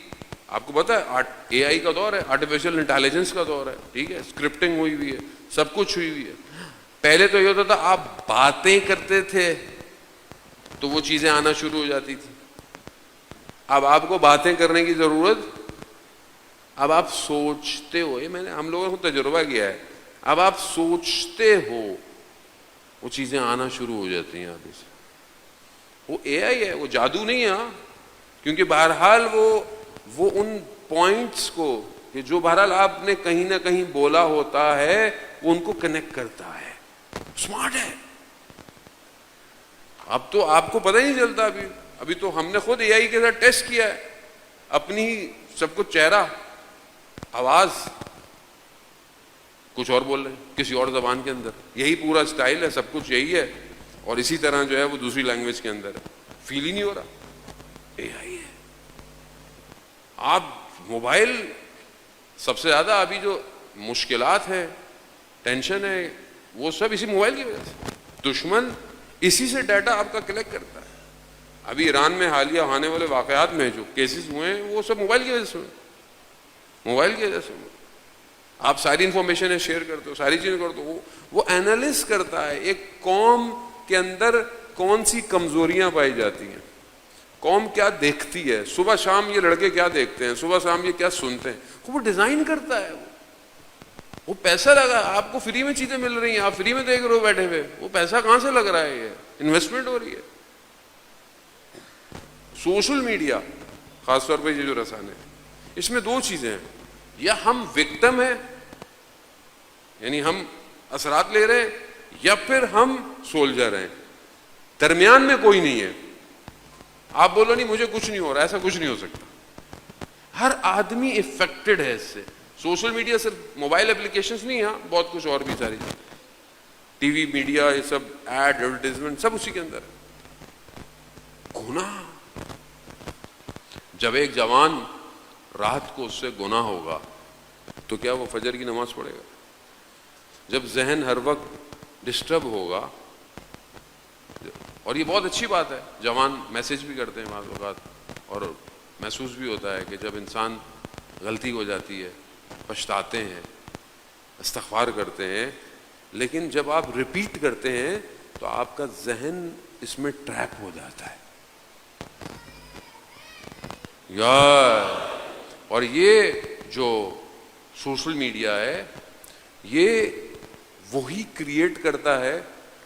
آپ کو پتا ہے اے آئی کا دور ہے، آرٹیفیشل انٹیلیجنس کا دور ہے، ٹھیک ہے، اسکرپٹنگ ہوئی ہوئی ہے، سب کچھ ہوئی ہوئی ہے. پہلے تو یہ ہوتا تھا آپ باتیں کرتے تھے تو وہ چیزیں آنا شروع ہو جاتی تھی. اب آپ کو باتیں کرنے کی ضرورت، اب آپ سوچتے ہو. یہ میں نے ہم لوگوں کو تجربہ کیا ہے. اب آپ سوچتے ہو وہ چیزیں آنا شروع ہو جاتی ہیں آگے سے. وہ اے آئی ہے، وہ جادو نہیں ہے. کیونکہ بہرحال وہ ان پوائنٹس کو کہ جو بہرحال آپ نے کہیں نہ کہیں بولا ہوتا ہے وہ ان کو کنیکٹ کرتا ہے. اسمارٹ ہے. اب تو آپ کو پتہ ہی نہیں چلتا. ابھی تو ہم نے خود اے آئی کے ساتھ ٹیسٹ کیا ہے. اپنی سب کچھ چہرہ، آواز، کچھ اور بول رہے ہیں کسی اور زبان کے اندر. یہی پورا اسٹائل ہے، سب کچھ یہی ہے. اور اسی طرح جو ہے وہ دوسری لینگویج کے اندر ہے. فیل ہی نہیں ہو رہا. اے آئی ہے. آپ موبائل سب سے زیادہ ابھی جو مشکلات ہے، ٹینشن ہے، وہ سب اسی موبائل کی وجہ سے. دشمن اسی سے ڈیٹا آپ کا کلیکٹ کرتا ہے. ابھی ایران میں حالیہ ہونے والے واقعات میں جو کیسز ہوئے ہیں وہ سب موبائل کی وجہ سے ہوئے. موبائل کی وجہ سے ہوئے. آپ ساری انفارمیشن شیئر کرتے ہو، ساری چیزیں کرتے ہو. وہ اینالائز کرتا ہے ایک قوم کے اندر کون سی کمزوریاں پائی جاتی ہیں، قوم کیا دیکھتی ہے، صبح شام یہ لڑکے کیا دیکھتے ہیں، صبح شام یہ کیا سنتے ہیں. وہ ڈیزائن کرتا ہے. وہ پیسہ لگا، آپ کو فری میں چیزیں مل رہی ہیں، آپ فری میں دیکھ رہے ہو بیٹھے ہوئے. وہ پیسہ کہاں سے لگ رہا ہے؟ یہ انویسٹمنٹ ہو رہی ہے. سوشل میڈیا خاص طور پہ یہ جو رسانے، اس میں 2 چیزیں ہیں. یا ہم وکٹم ہیں، یعنی ہم اثرات لے رہے ہیں، یا پھر ہم سولجر ہیں. درمیان میں کوئی نہیں ہے. آپ بولو نہیں مجھے کچھ نہیں ہو رہا، ایسا کچھ نہیں ہو سکتا. ہر آدمی افیکٹڈ ہے اس سے. سوشل میڈیا صرف موبائل اپلیکیشنز نہیں، ہاں بہت کچھ اور بھی ساری چیزیں. ٹی وی میڈیا یہ سب ایڈ ایڈورٹیزمنٹ سب اسی کے اندر ہے. گناہ. جب ایک جوان رات کو اس سے گناہ ہوگا تو کیا وہ فجر کی نماز پڑھے گا؟ جب ذہن ہر وقت ڈسٹرب ہوگا، اور یہ بہت اچھی بات ہے، جوان میسج بھی کرتے ہیں بعض اوقات، اور محسوس بھی ہوتا ہے کہ جب انسان غلطی ہو جاتی ہے پچھتاتے ہیں، استغفار کرتے ہیں، لیکن جب آپ ریپیٹ کرتے ہیں تو آپ کا ذہن اس میں ٹریپ ہو جاتا ہے یار. اور یہ جو سوشل میڈیا ہے یہ وہی کریٹ کرتا ہے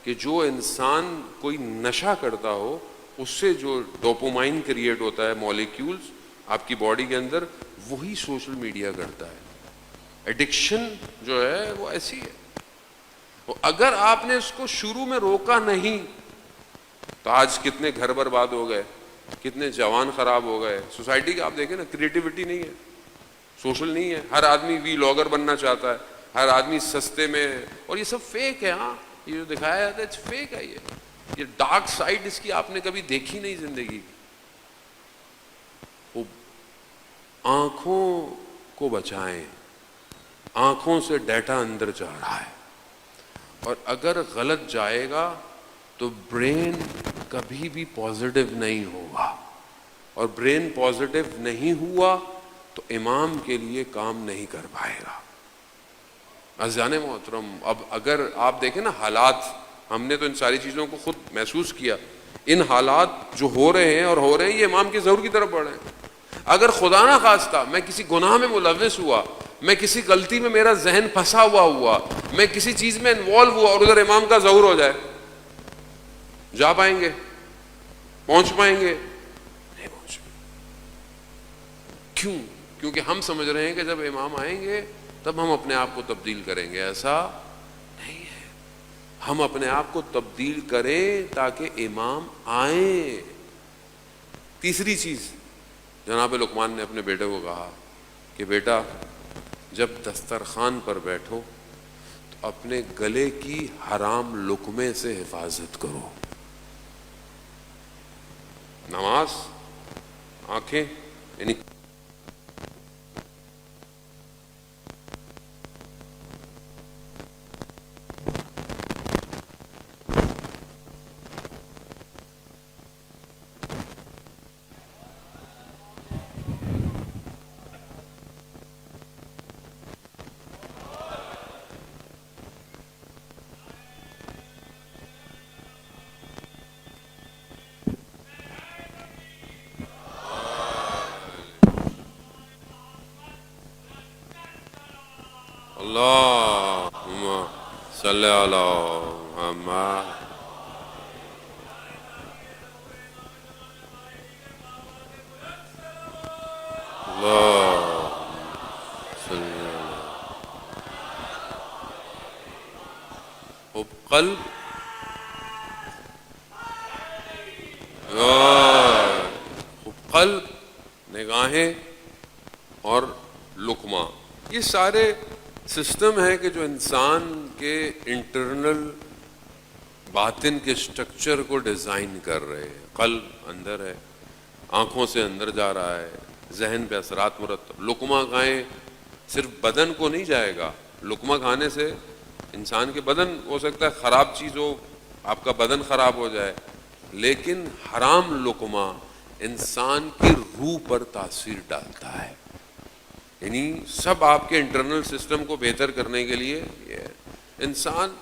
کہ جو انسان کوئی نشہ کرتا ہو اس سے جو ڈوپامائن کریٹ ہوتا ہے مالیکیولز آپ کی باڈی کے اندر، وہی سوشل میڈیا کرتا ہے. ایڈکشن جو ہے وہ ایسی ہے. اگر آپ نے اس کو شروع میں روکا نہیں تو آج کتنے گھر برباد ہو گئے، کتنے جوان خراب ہو گئے. سوسائٹی کا آپ دیکھیں نا، کریٹیوٹی نہیں ہے، سوشل نہیں ہے. ہر آدمی وی لاگر بننا چاہتا ہے، ہر آدمی سستے میں، اور یہ سب فیک ہے. ہاں یہ جو دکھایا جاتا ہے فیک ہے. یہ ڈارک سائڈ اس کی آپ نے کبھی دیکھی نہیں زندگی کی. وہ آنکھوں کو بچائیں، آنکھوں سے ڈیٹا اندر جا رہا ہے، اور اگر غلط جائے گا تو برین کبھی بھی پازیٹیو نہیں ہوگا، اور برین پازیٹیو نہیں ہوا تو امام کے لیے کام نہیں کر پائے گا. عزیزان محترم، اب اگر آپ دیکھیں نا حالات، ہم نے تو ان ساری چیزوں کو خود محسوس کیا، ان حالات جو ہو رہے ہیں اور ہو رہے ہیں یہ امام کے ظہور کی طرف بڑھ رہے ہیں. اگر خدا نہ خواستہ میں کسی گناہ میں ملوث ہوا، میں کسی غلطی میں میرا ذہن پھنسا ہوا، میں کسی چیز میں انوالو ہوا اور ادھر امام کا ظہور ہو جائے، جا پائیں گے؟ پہنچ پائیں گے؟ نہیں پہنچ پائیں. کیوں؟ کیونکہ ہم سمجھ رہے ہیں کہ جب امام آئیں گے تب ہم اپنے آپ کو تبدیل کریں گے. ایسا نہیں ہے. ہم اپنے آپ کو تبدیل کریں تاکہ امام آئیں. تیسری چیز جناب لقمان نے اپنے بیٹے کو کہا کہ بیٹا جب دسترخوان پر بیٹھو تو اپنے گلے کی حرام لقمے سے حفاظت کرو. نماز، آنکھیں، یعنی اللہم صلی علی محمد. اللہم صلی علی حب قلب، حب قلب، نگاہیں اور لقمہ، یہ سارے سسٹم ہے کہ جو انسان کے انٹرنل باطن کے سٹرکچر کو ڈیزائن کر رہے ہیں. قلب اندر ہے، آنکھوں سے اندر جا رہا ہے، ذہن پہ اثرات مرتب. لقمہ کھائیں صرف بدن کو نہیں جائے گا، لقمہ کھانے سے انسان کے بدن ہو سکتا ہے خراب چیز ہو، آپ کا بدن خراب ہو جائے، لیکن حرام لقمہ انسان کی روح پر تاثیر ڈالتا ہے. یعنی سب آپ کے انٹرنل سسٹم کو بہتر کرنے کے لیے یہ انسان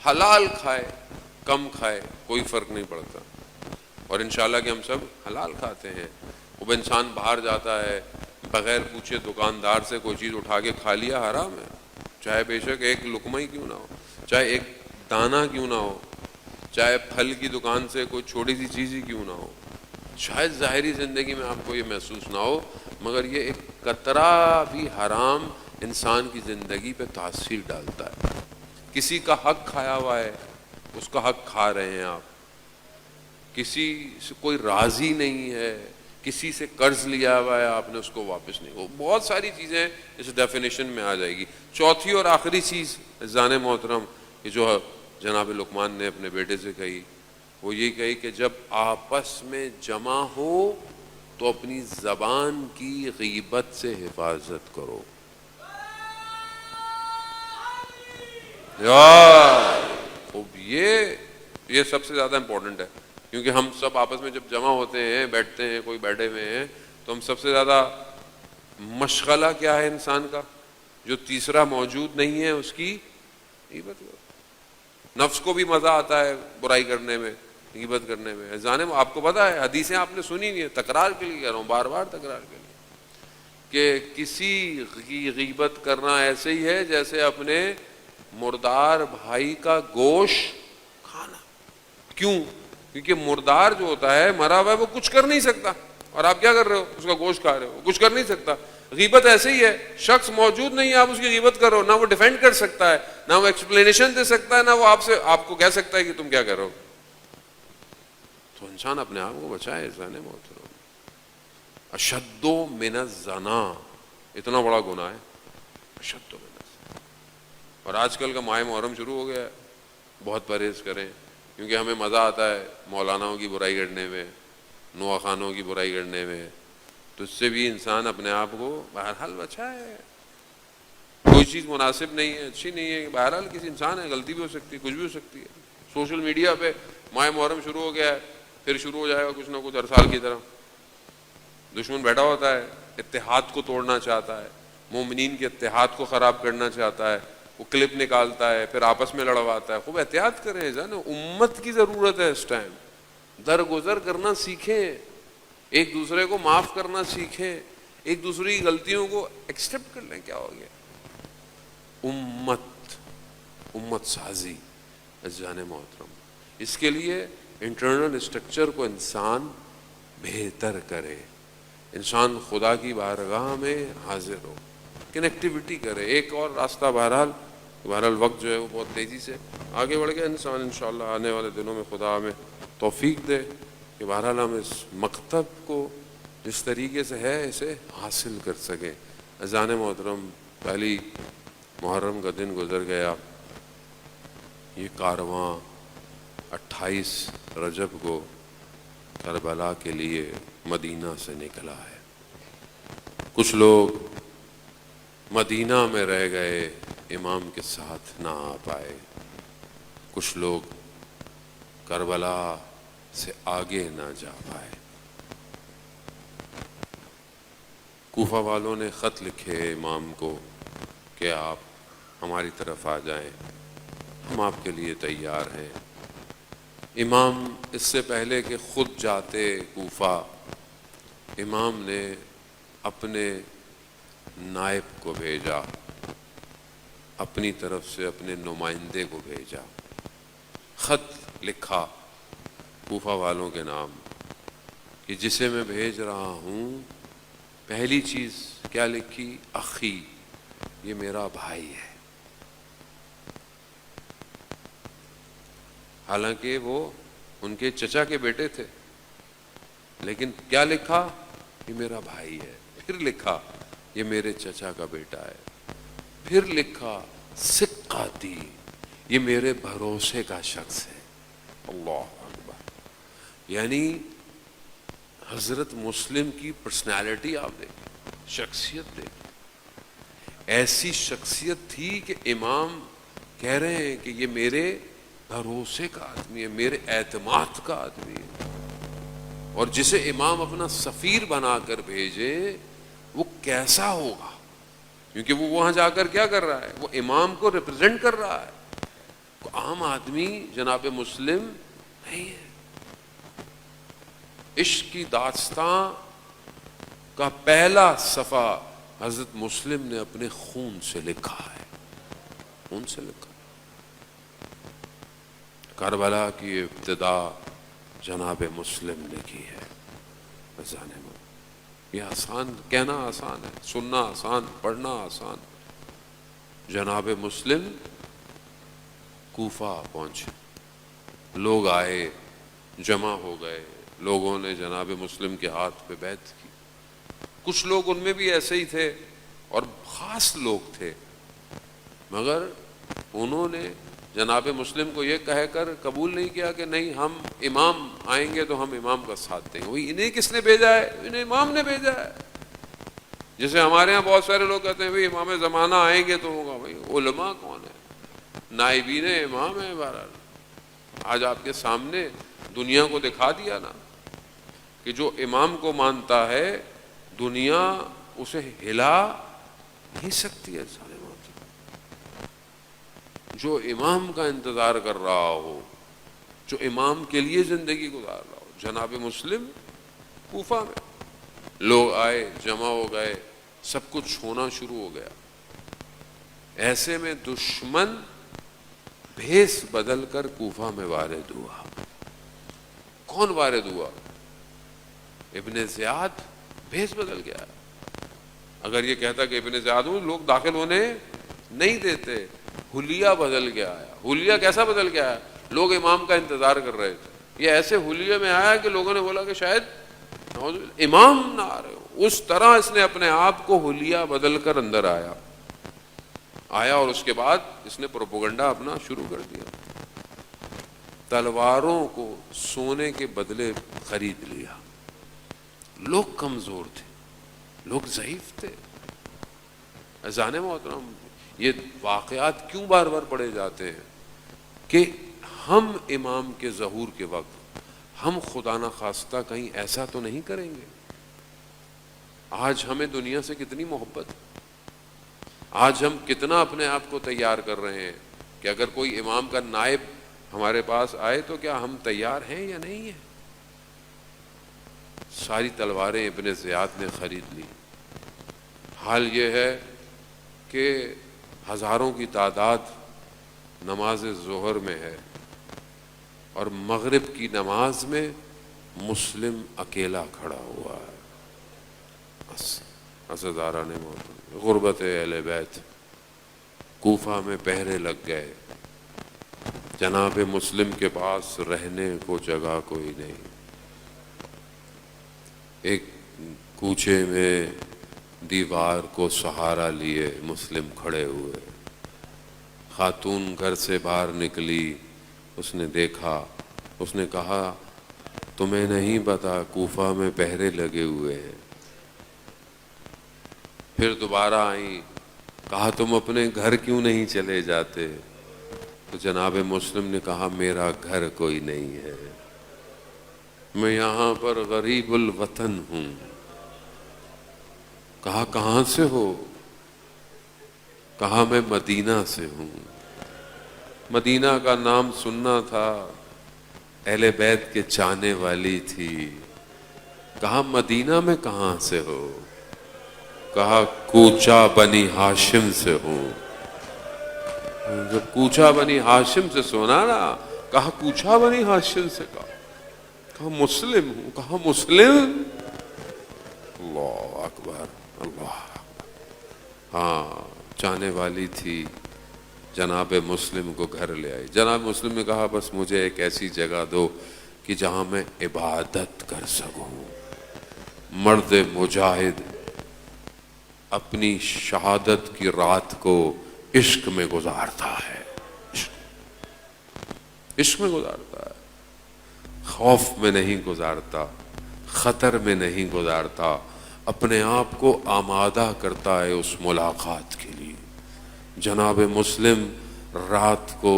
حلال کھائے کم کھائے کوئی فرق نہیں پڑتا. اور انشاءاللہ کہ ہم سب حلال کھاتے ہیں. وہ انسان باہر جاتا ہے بغیر پوچھے دکاندار سے کوئی چیز اٹھا کے کھا لیا، حرام ہے، چاہے بے شک ایک لقمہ ہی کیوں نہ ہو، چاہے ایک دانہ کیوں نہ ہو، چاہے پھل کی دکان سے کوئی چھوٹی سی چیز ہی کیوں نہ ہو. شاید ظاہری زندگی میں آپ کو یہ محسوس نہ ہو، مگر یہ ایک قطرہ بھی حرام انسان کی زندگی پہ تاثیر ڈالتا ہے. کسی کا حق کھایا ہوا ہے، اس کا حق کھا رہے ہیں آپ. کسی سے کوئی راضی نہیں ہے، کسی سے قرض لیا ہوا ہے آپ نے، اس کو واپس نہیں. وہ بہت ساری چیزیں اس ڈیفینیشن میں آ جائے گی. چوتھی اور آخری چیز زان محترم، یہ جو جناب لقمان نے اپنے بیٹے سے کہی، وہ یہ کہی کہ جب آپس میں جمع ہو تو اپنی زبان کی غیبت سے حفاظت کرو. خوب، یہ سب سے زیادہ امپورٹنٹ ہے، کیونکہ ہم سب آپس میں جب جمع ہوتے ہیں، بیٹھتے ہیں، کوئی بیٹھے ہوئے ہیں، تو ہم سب سے زیادہ مشغلہ کیا ہے انسان کا؟ جو تیسرا موجود نہیں ہے اس کی غیبت کرو. نفس کو بھی مزہ آتا ہے برائی کرنے میں، غیبت کرنے میں. جانے آپ کو پتا ہے، حدیثیں آپ نے سنی نہیں ہے، تکرار کے لیے کہہ رہا ہوں، بار بار تکرار کے لیے، کہ کسی کی غیبت کرنا ایسے ہی ہے جیسے اپنے مردار بھائی کا گوشت کھانا. کیوں؟ کیونکہ مردار جو ہوتا ہے، مرا ہوا ہے، وہ کچھ کر نہیں سکتا، اور آپ کیا کر رہے ہو؟ اس کا گوشت کھا رہے ہو، کچھ کر نہیں سکتا. غیبت ایسے ہی ہے، شخص موجود نہیں ہے، آپ اس کی غیبت کر رہے ہو، نہ وہ ڈیفینڈ کر سکتا ہے، نہ وہ ایکسپلینیشن دے سکتا ہے، نہ وہ آپ کو کہہ سکتا ہے کہ تم کیا کر رہے ہو. تو انسان اپنے آپ کو بچائے. زانے محترم، اشد من الزنا، اتنا بڑا گناہ ہے اشد من الزنا. اور آج کل کا ماہ محرم شروع ہو گیا ہے، بہت پرہیز کریں، کیونکہ ہمیں مزہ آتا ہے مولاناؤں کی برائی کرنے میں، نوا خانوں کی برائی کرنے میں. تو اس سے بھی انسان اپنے آپ کو بہرحال بچائے. کوئی چیز مناسب نہیں ہے، اچھی نہیں ہے، بہرحال کسی انسان ہے، غلطی بھی ہو سکتی ہے، کچھ بھی ہو سکتی ہے. سوشل میڈیا پہ ماہ محرم شروع ہو گیا ہے، پھر شروع ہو جائے گا کچھ نہ کچھ ہر سال کی طرح. دشمن بیٹھا ہوتا ہے، اتحاد کو توڑنا چاہتا ہے، مومنین کے اتحاد کو خراب کرنا چاہتا ہے، وہ کلپ نکالتا ہے، پھر آپس میں لڑواتا ہے. خوب احتیاط کریں جانا، امت کی ضرورت ہے اس ٹائم. درگزر کرنا سیکھیں، ایک دوسرے کو معاف کرنا سیکھیں، ایک دوسرے کی غلطیوں کو ایکسپٹ کر لیں. کیا ہو گیا؟ امت سازی جان محترم. اس کے لیے انٹرنل اسٹرکچر کو انسان بہتر کرے، انسان خدا کی بارگاہ میں حاضر ہو، کنیکٹیویٹی کرے. ایک اور راستہ بہرحال وقت جو ہے وہ بہت تیزی سے آگے بڑھ گیا. انسان انشاءاللہ آنے والے دنوں میں خدا ہمیں توفیق دے کہ بہرحال ہم اس مکتب کو جس طریقے سے ہے اسے حاصل کر سکیں. اذان محترم، پہلی محرم کا دن گزر گیا. یہ کارواں 28 رجب کو کربلا کے لیے مدینہ سے نکلا ہے. کچھ لوگ مدینہ میں رہ گئے، امام کے ساتھ نہ آ پائے. کچھ لوگ کربلا سے آگے نہ جا پائے. کوفہ والوں نے خط لکھے امام کو کہ آپ ہماری طرف آ جائیں، ہم آپ کے لیے تیار ہیں. امام اس سے پہلے کہ خود جاتے کوفہ، امام نے اپنے نائب کو بھیجا، اپنی طرف سے اپنے نمائندے کو بھیجا، خط لکھا کوفہ والوں کے نام کہ جسے میں بھیج رہا ہوں. پہلی چیز کیا لکھی؟ اخی، یہ میرا بھائی ہے. حالانکہ وہ ان کے چچا کے بیٹے تھے، لیکن کیا لکھا؟ یہ میرا بھائی ہے. پھر لکھا یہ میرے چچا کا بیٹا ہے. پھر لکھا ثقاتی، یہ میرے بھروسے کا شخص ہے. اللہ اکبر. یعنی حضرت مسلم کی پرسنالٹی آپ دیکھیں، شخصیت دیکھیں. ایسی شخصیت تھی کہ امام کہہ رہے ہیں کہ یہ میرے بھروسے کا آدمی ہے، میرے اعتماد کا آدمی ہے. اور جسے امام اپنا سفیر بنا کر بھیجے وہ کیسا ہوگا؟ کیونکہ وہ وہاں جا کر کیا کر رہا ہے؟ وہ امام کو ریپرزینٹ کر رہا ہے. عام آدمی جناب مسلم نہیں ہے. عشق کی داستان کا پہلا صفحہ حضرت مسلم نے اپنے خون سے لکھا ہے، خون سے لکھا. کربلا کی ابتدا جناب مسلم نے کی ہے. یہ آسان، کہنا آسان ہے، سننا آسان، پڑھنا آسان. جناب مسلم کوفہ پہنچے، لوگ آئے، جمع ہو گئے. لوگوں نے جناب مسلم کے ہاتھ پہ بیعت کی. کچھ لوگ ان میں بھی ایسے ہی تھے اور خاص لوگ تھے، مگر انہوں نے جناب مسلم کو یہ کہہ کر قبول نہیں کیا کہ نہیں ہم امام آئیں گے تو ہم امام کا ساتھ دیں گے. وہی انہیں کس نے بھیجا ہے؟ انہیں امام نے بھیجا ہے. جیسے ہمارے ہاں بہت سارے لوگ کہتے ہیں بھائی امام زمانہ آئیں گے تو ہوگا. بھائی علماء کون ہے؟ نائبین امام ہے. بہرحال آج آپ کے سامنے دنیا کو دکھا دیا نا کہ جو امام کو مانتا ہے دنیا اسے ہلا نہیں سکتی ہے. جو امام کا انتظار کر رہا ہو, جو امام کے لیے زندگی گزار رہا ہو. جناب مسلم کوفہ میں لوگ آئے, جمع ہو گئے, سب کچھ ہونا شروع ہو گیا. ایسے میں دشمن بھیس بدل کر کوفہ میں وارد ہوا. کون وارد ہوا؟ ابن زیاد بھیس بدل گیا. اگر یہ کہتا کہ ابن زیاد ہوں, لوگ داخل ہونے نہیں دیتے. حلیہ بدل گیا ہے. حلیہ کیسا بدل گیا ہے؟ لوگ امام کا انتظار کر رہے تھے, یہ ایسے حلیے میں آیا کہ لوگوں نے بولا کہ شاید امام نہ آ رہے ہو. اس طرح اس نے اپنے آپ کو حلیہ بدل کر اندر آیا اور اس کے بعد اس نے پروپیگنڈا اپنا شروع کر دیا. تلواروں کو سونے کے بدلے خرید لیا. لوگ کمزور تھے, لوگ ضعیف تھے. اذان محترم, یہ واقعات کیوں بار بار پڑھے جاتے ہیں کہ ہم امام کے ظہور کے وقت ہم خدا نخواستہ کہیں ایسا تو نہیں کریں گے. آج ہمیں دنیا سے کتنی محبت, آج ہم کتنا اپنے آپ کو تیار کر رہے ہیں کہ اگر کوئی امام کا نائب ہمارے پاس آئے تو کیا ہم تیار ہیں یا نہیں ہیں. ساری تلواریں ابن زیاد نے خرید لی. حال یہ ہے کہ ہزاروں کی تعداد نماز ظہر میں ہے اور مغرب کی نماز میں مسلم اکیلا کھڑا ہوا ہے. عزیزاران محترم, غربت اہل بیت, کوفہ میں پہرے لگ گئے. جناب مسلم کے پاس رہنے کو جگہ کوئی نہیں. ایک کوچے میں دیوار کو سہارا لیے مسلم کھڑے ہوئے. خاتون گھر سے باہر نکلی, اس نے دیکھا, اس نے کہا تمہیں نہیں پتا کوفہ میں پہرے لگے ہوئے ہیں. پھر دوبارہ آئیں, کہا تم اپنے گھر کیوں نہیں چلے جاتے؟ تو جناب مسلم نے کہا میرا گھر کوئی نہیں ہے, میں یہاں پر غریب الوطن ہوں. کہا کہاں سے ہو؟ کہا میں مدینہ سے ہوں. مدینہ کا نام سننا تھا, اہل بیت کے چاہنے والی تھی. کہا مدینہ میں کہاں سے ہو؟ کہا کوچہ بنی ہاشم سے ہوں. جب کوچہ بنی ہاشم سے سنا نا, کہا کوچہ بنی ہاشم سے, کہا مسلم ہوں. کہا مسلم, اللہ اکبر, اللہ اکبر. ہاں, چاہنے والی تھی, جناب مسلم کو گھر لے آئی. جناب مسلم نے کہا بس مجھے ایک ایسی جگہ دو کہ جہاں میں عبادت کر سکوں. مرد مجاہد اپنی شہادت کی رات کو عشق میں گزارتا ہے, عشق میں گزارتا ہے. خوف میں نہیں گزارتا, خطر میں نہیں گزارتا, اپنے آپ کو آمادہ کرتا ہے اس ملاقات کے لیے. جناب مسلم رات کو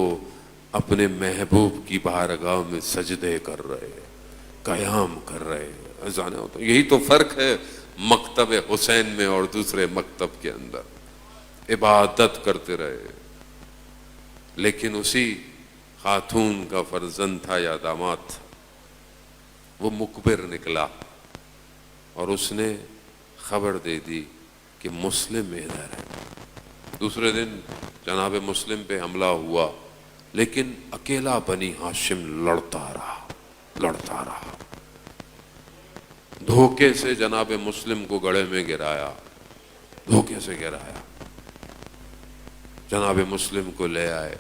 اپنے محبوب کی بارگاہ میں سجدے کر رہے, قیام کر رہے. یہی تو فرق ہے مکتب حسین میں اور دوسرے مکتب کے اندر. عبادت کرتے رہے. لیکن اسی خاتون کا فرزند تھا یا داماد تھا, وہ مقبر نکلا اور اس نے خبر دے دی کہ مسلم ادھر ہے. دوسرے دن جناب مسلم پہ حملہ ہوا, لیکن اکیلا بنی ہاشم لڑتا رہا. دھوکے سے جناب مسلم کو گڑھے میں گرایا, دھوکے سے گرایا. جناب مسلم کو لے آئے,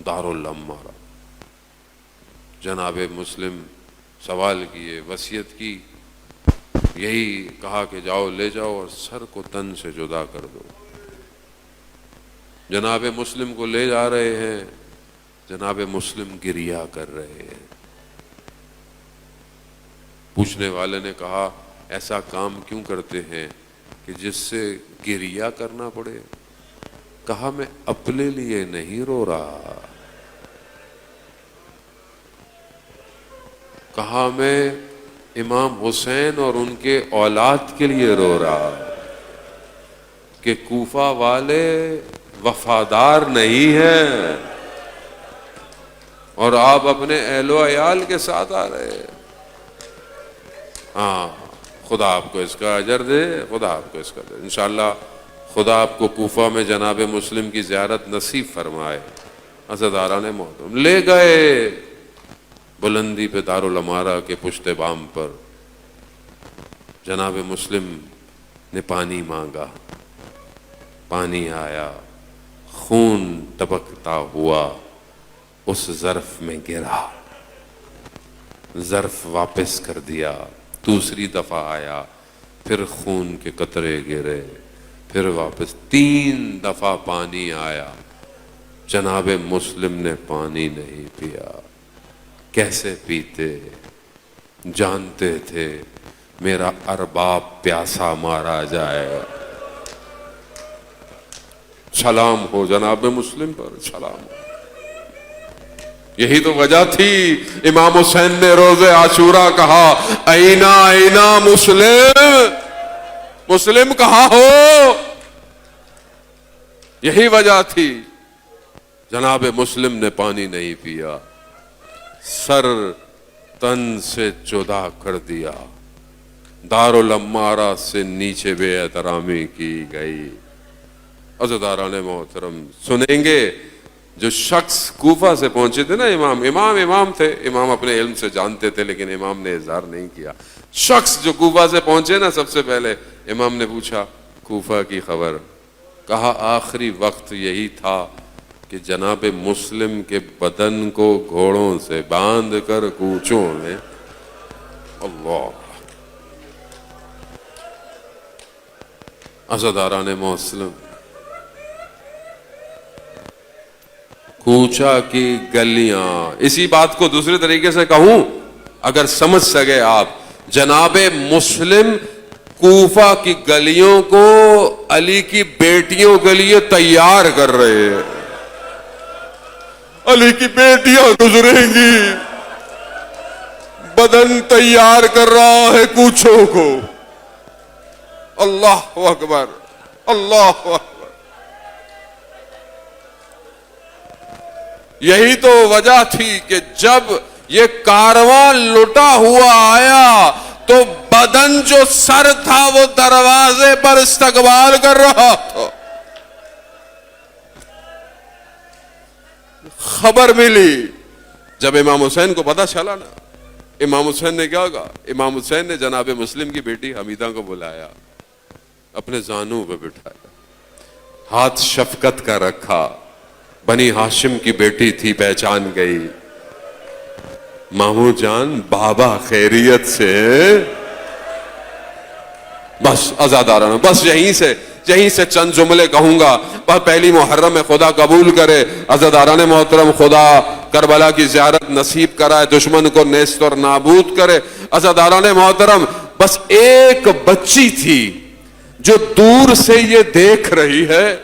دارالعمارہ. جناب مسلم سوال کیے, وصیت کی, یہی کہا کہ جاؤ لے جاؤ اور سر کو تن سے جدا کر دو. جناب مسلم کو لے جا رہے ہیں, جناب مسلم گریہ کر رہے ہیں۔ پوچھنے والے نے کہا ایسا کام کیوں کرتے ہیں کہ جس سے گریہ کرنا پڑے؟ کہا میں اپنے لیے نہیں رو رہا، کہا میں امام حسین اور ان کے اولاد کے لیے رو رہا کہ کوفہ والے وفادار نہیں ہیں اور آپ اپنے اہل و عیال کے ساتھ آ رہے ہیں۔ ہاں، خدا آپ کو اس کا اجر دے، خدا آپ کو اس کا دے انشاءاللہ۔ خدا آپ کو کوفہ میں جناب مسلم کی زیارت نصیب فرمائے۔ عزاداران محترم لے گئے بلندی پہ دارالامارہ کے پشت بام پر، جناب مسلم نے پانی مانگا، پانی آیا، خون ٹپکتا ہوا اس ظرف میں گرا، ظرف واپس کر دیا، دوسری دفعہ آیا، پھر خون کے قطرے گرے، پھر واپس، 3 دفعہ پانی آیا، جناب مسلم نے پانی نہیں پیا۔ کیسے پیتے؟ جانتے تھے میرا ارباب پیاسا مارا جائے گا۔ سلام ہو جناب مسلم پر، سلام ہو۔ یہی تو وجہ تھی امام حسین نے روز عاشورہ کہا اینا اینا مسلم، مسلم کہاں ہو؟ یہی وجہ تھی۔ جناب مسلم نے پانی نہیں پیا، سر تن سے جدا کر دیا، دارالامارہ سے نیچے بے احترامی کی گئی۔ عزاداران محترم سنیں گے، جو شخص کوفہ سے پہنچے تھے نا، امام تھے، امام اپنے علم سے جانتے تھے لیکن امام نے اظہار نہیں کیا۔ شخص جو کوفہ سے پہنچے نا، سب سے پہلے امام نے پوچھا کوفہ کی خبر، کہا آخری وقت یہی تھا کہ جناب مسلم کے بدن کو گھوڑوں سے باندھ کر کوچوں میں، اللہ، عزاداران مسلم، کوچا کی گلیاں۔ اسی بات کو دوسرے طریقے سے کہوں اگر سمجھ سکے آپ، جناب مسلم کوفہ کی گلیوں کو علی کی بیٹیوں کے لیے تیار کر رہے ہیں۔ علی کی بیٹیاں گزریں گی، بدن تیار کر رہا ہے کوچوں کو۔ اللہ اکبر، اللہ اکبر۔ یہی تو وجہ تھی کہ جب یہ کارواں لٹا ہوا آیا تو بدن جو سر تھا وہ دروازے پر استقبال کر رہا تھا۔ خبر ملی جب امام حسین کو پتہ چلا نا، امام حسین نے کیا کہا؟ امام حسین نے جناب مسلم کی بیٹی حمیدہ کو بلایا، اپنے زانوں پہ بٹھایا، ہاتھ شفقت کا رکھا، بنی ہاشم کی بیٹی تھی، پہچان گئی، مامو جان بابا خیریت سے؟ بس عزادارانہ، بس یہیں سے چند جملے کہوں گا، پہلی محرم میں خدا قبول کرے۔ عزاداران محترم، خدا کربلا کی زیارت نصیب کرائے، دشمن کو نیست اور نابود کرے۔ عزاداران محترم، بس ایک بچی تھی جو دور سے یہ دیکھ رہی ہے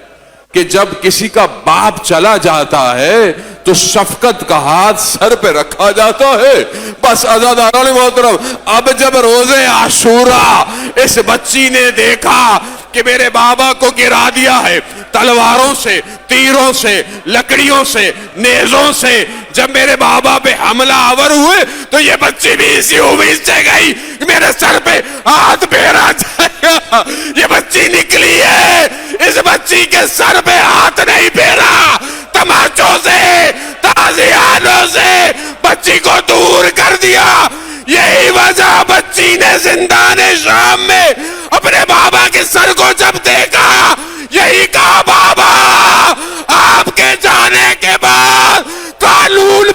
کہ جب کسی کا باپ چلا جاتا ہے تو شفقت کا ہاتھ سر پہ رکھا جاتا ہے۔ بس عزاداران محترم، اب جب روز عاشورہ اس بچی نے دیکھا کہ میرے بابا کو گرا دیا ہے تلواروں سے، تیروں سے، لکڑیوں سے، نیزوں سے، جب میرے بابا پہ حملہ آور ہوئے تو یہ بچی بھی اسی امید سے گئی کہ میرے سر پہ ہاتھ پھیرا جائے گا۔ یہ بچی نکلی ہے، اس بچی کے سر پہ ہاتھ نہیں پھیرا، تماچوں سے، تازیانوں سے بچی کو دور کر دیا۔ یہی وجہ بچی نے زندان شام میں اپنے بابا کے سر کو جب دیکھا، یہی کہا بابا آپ کے جانے کے بعد قانون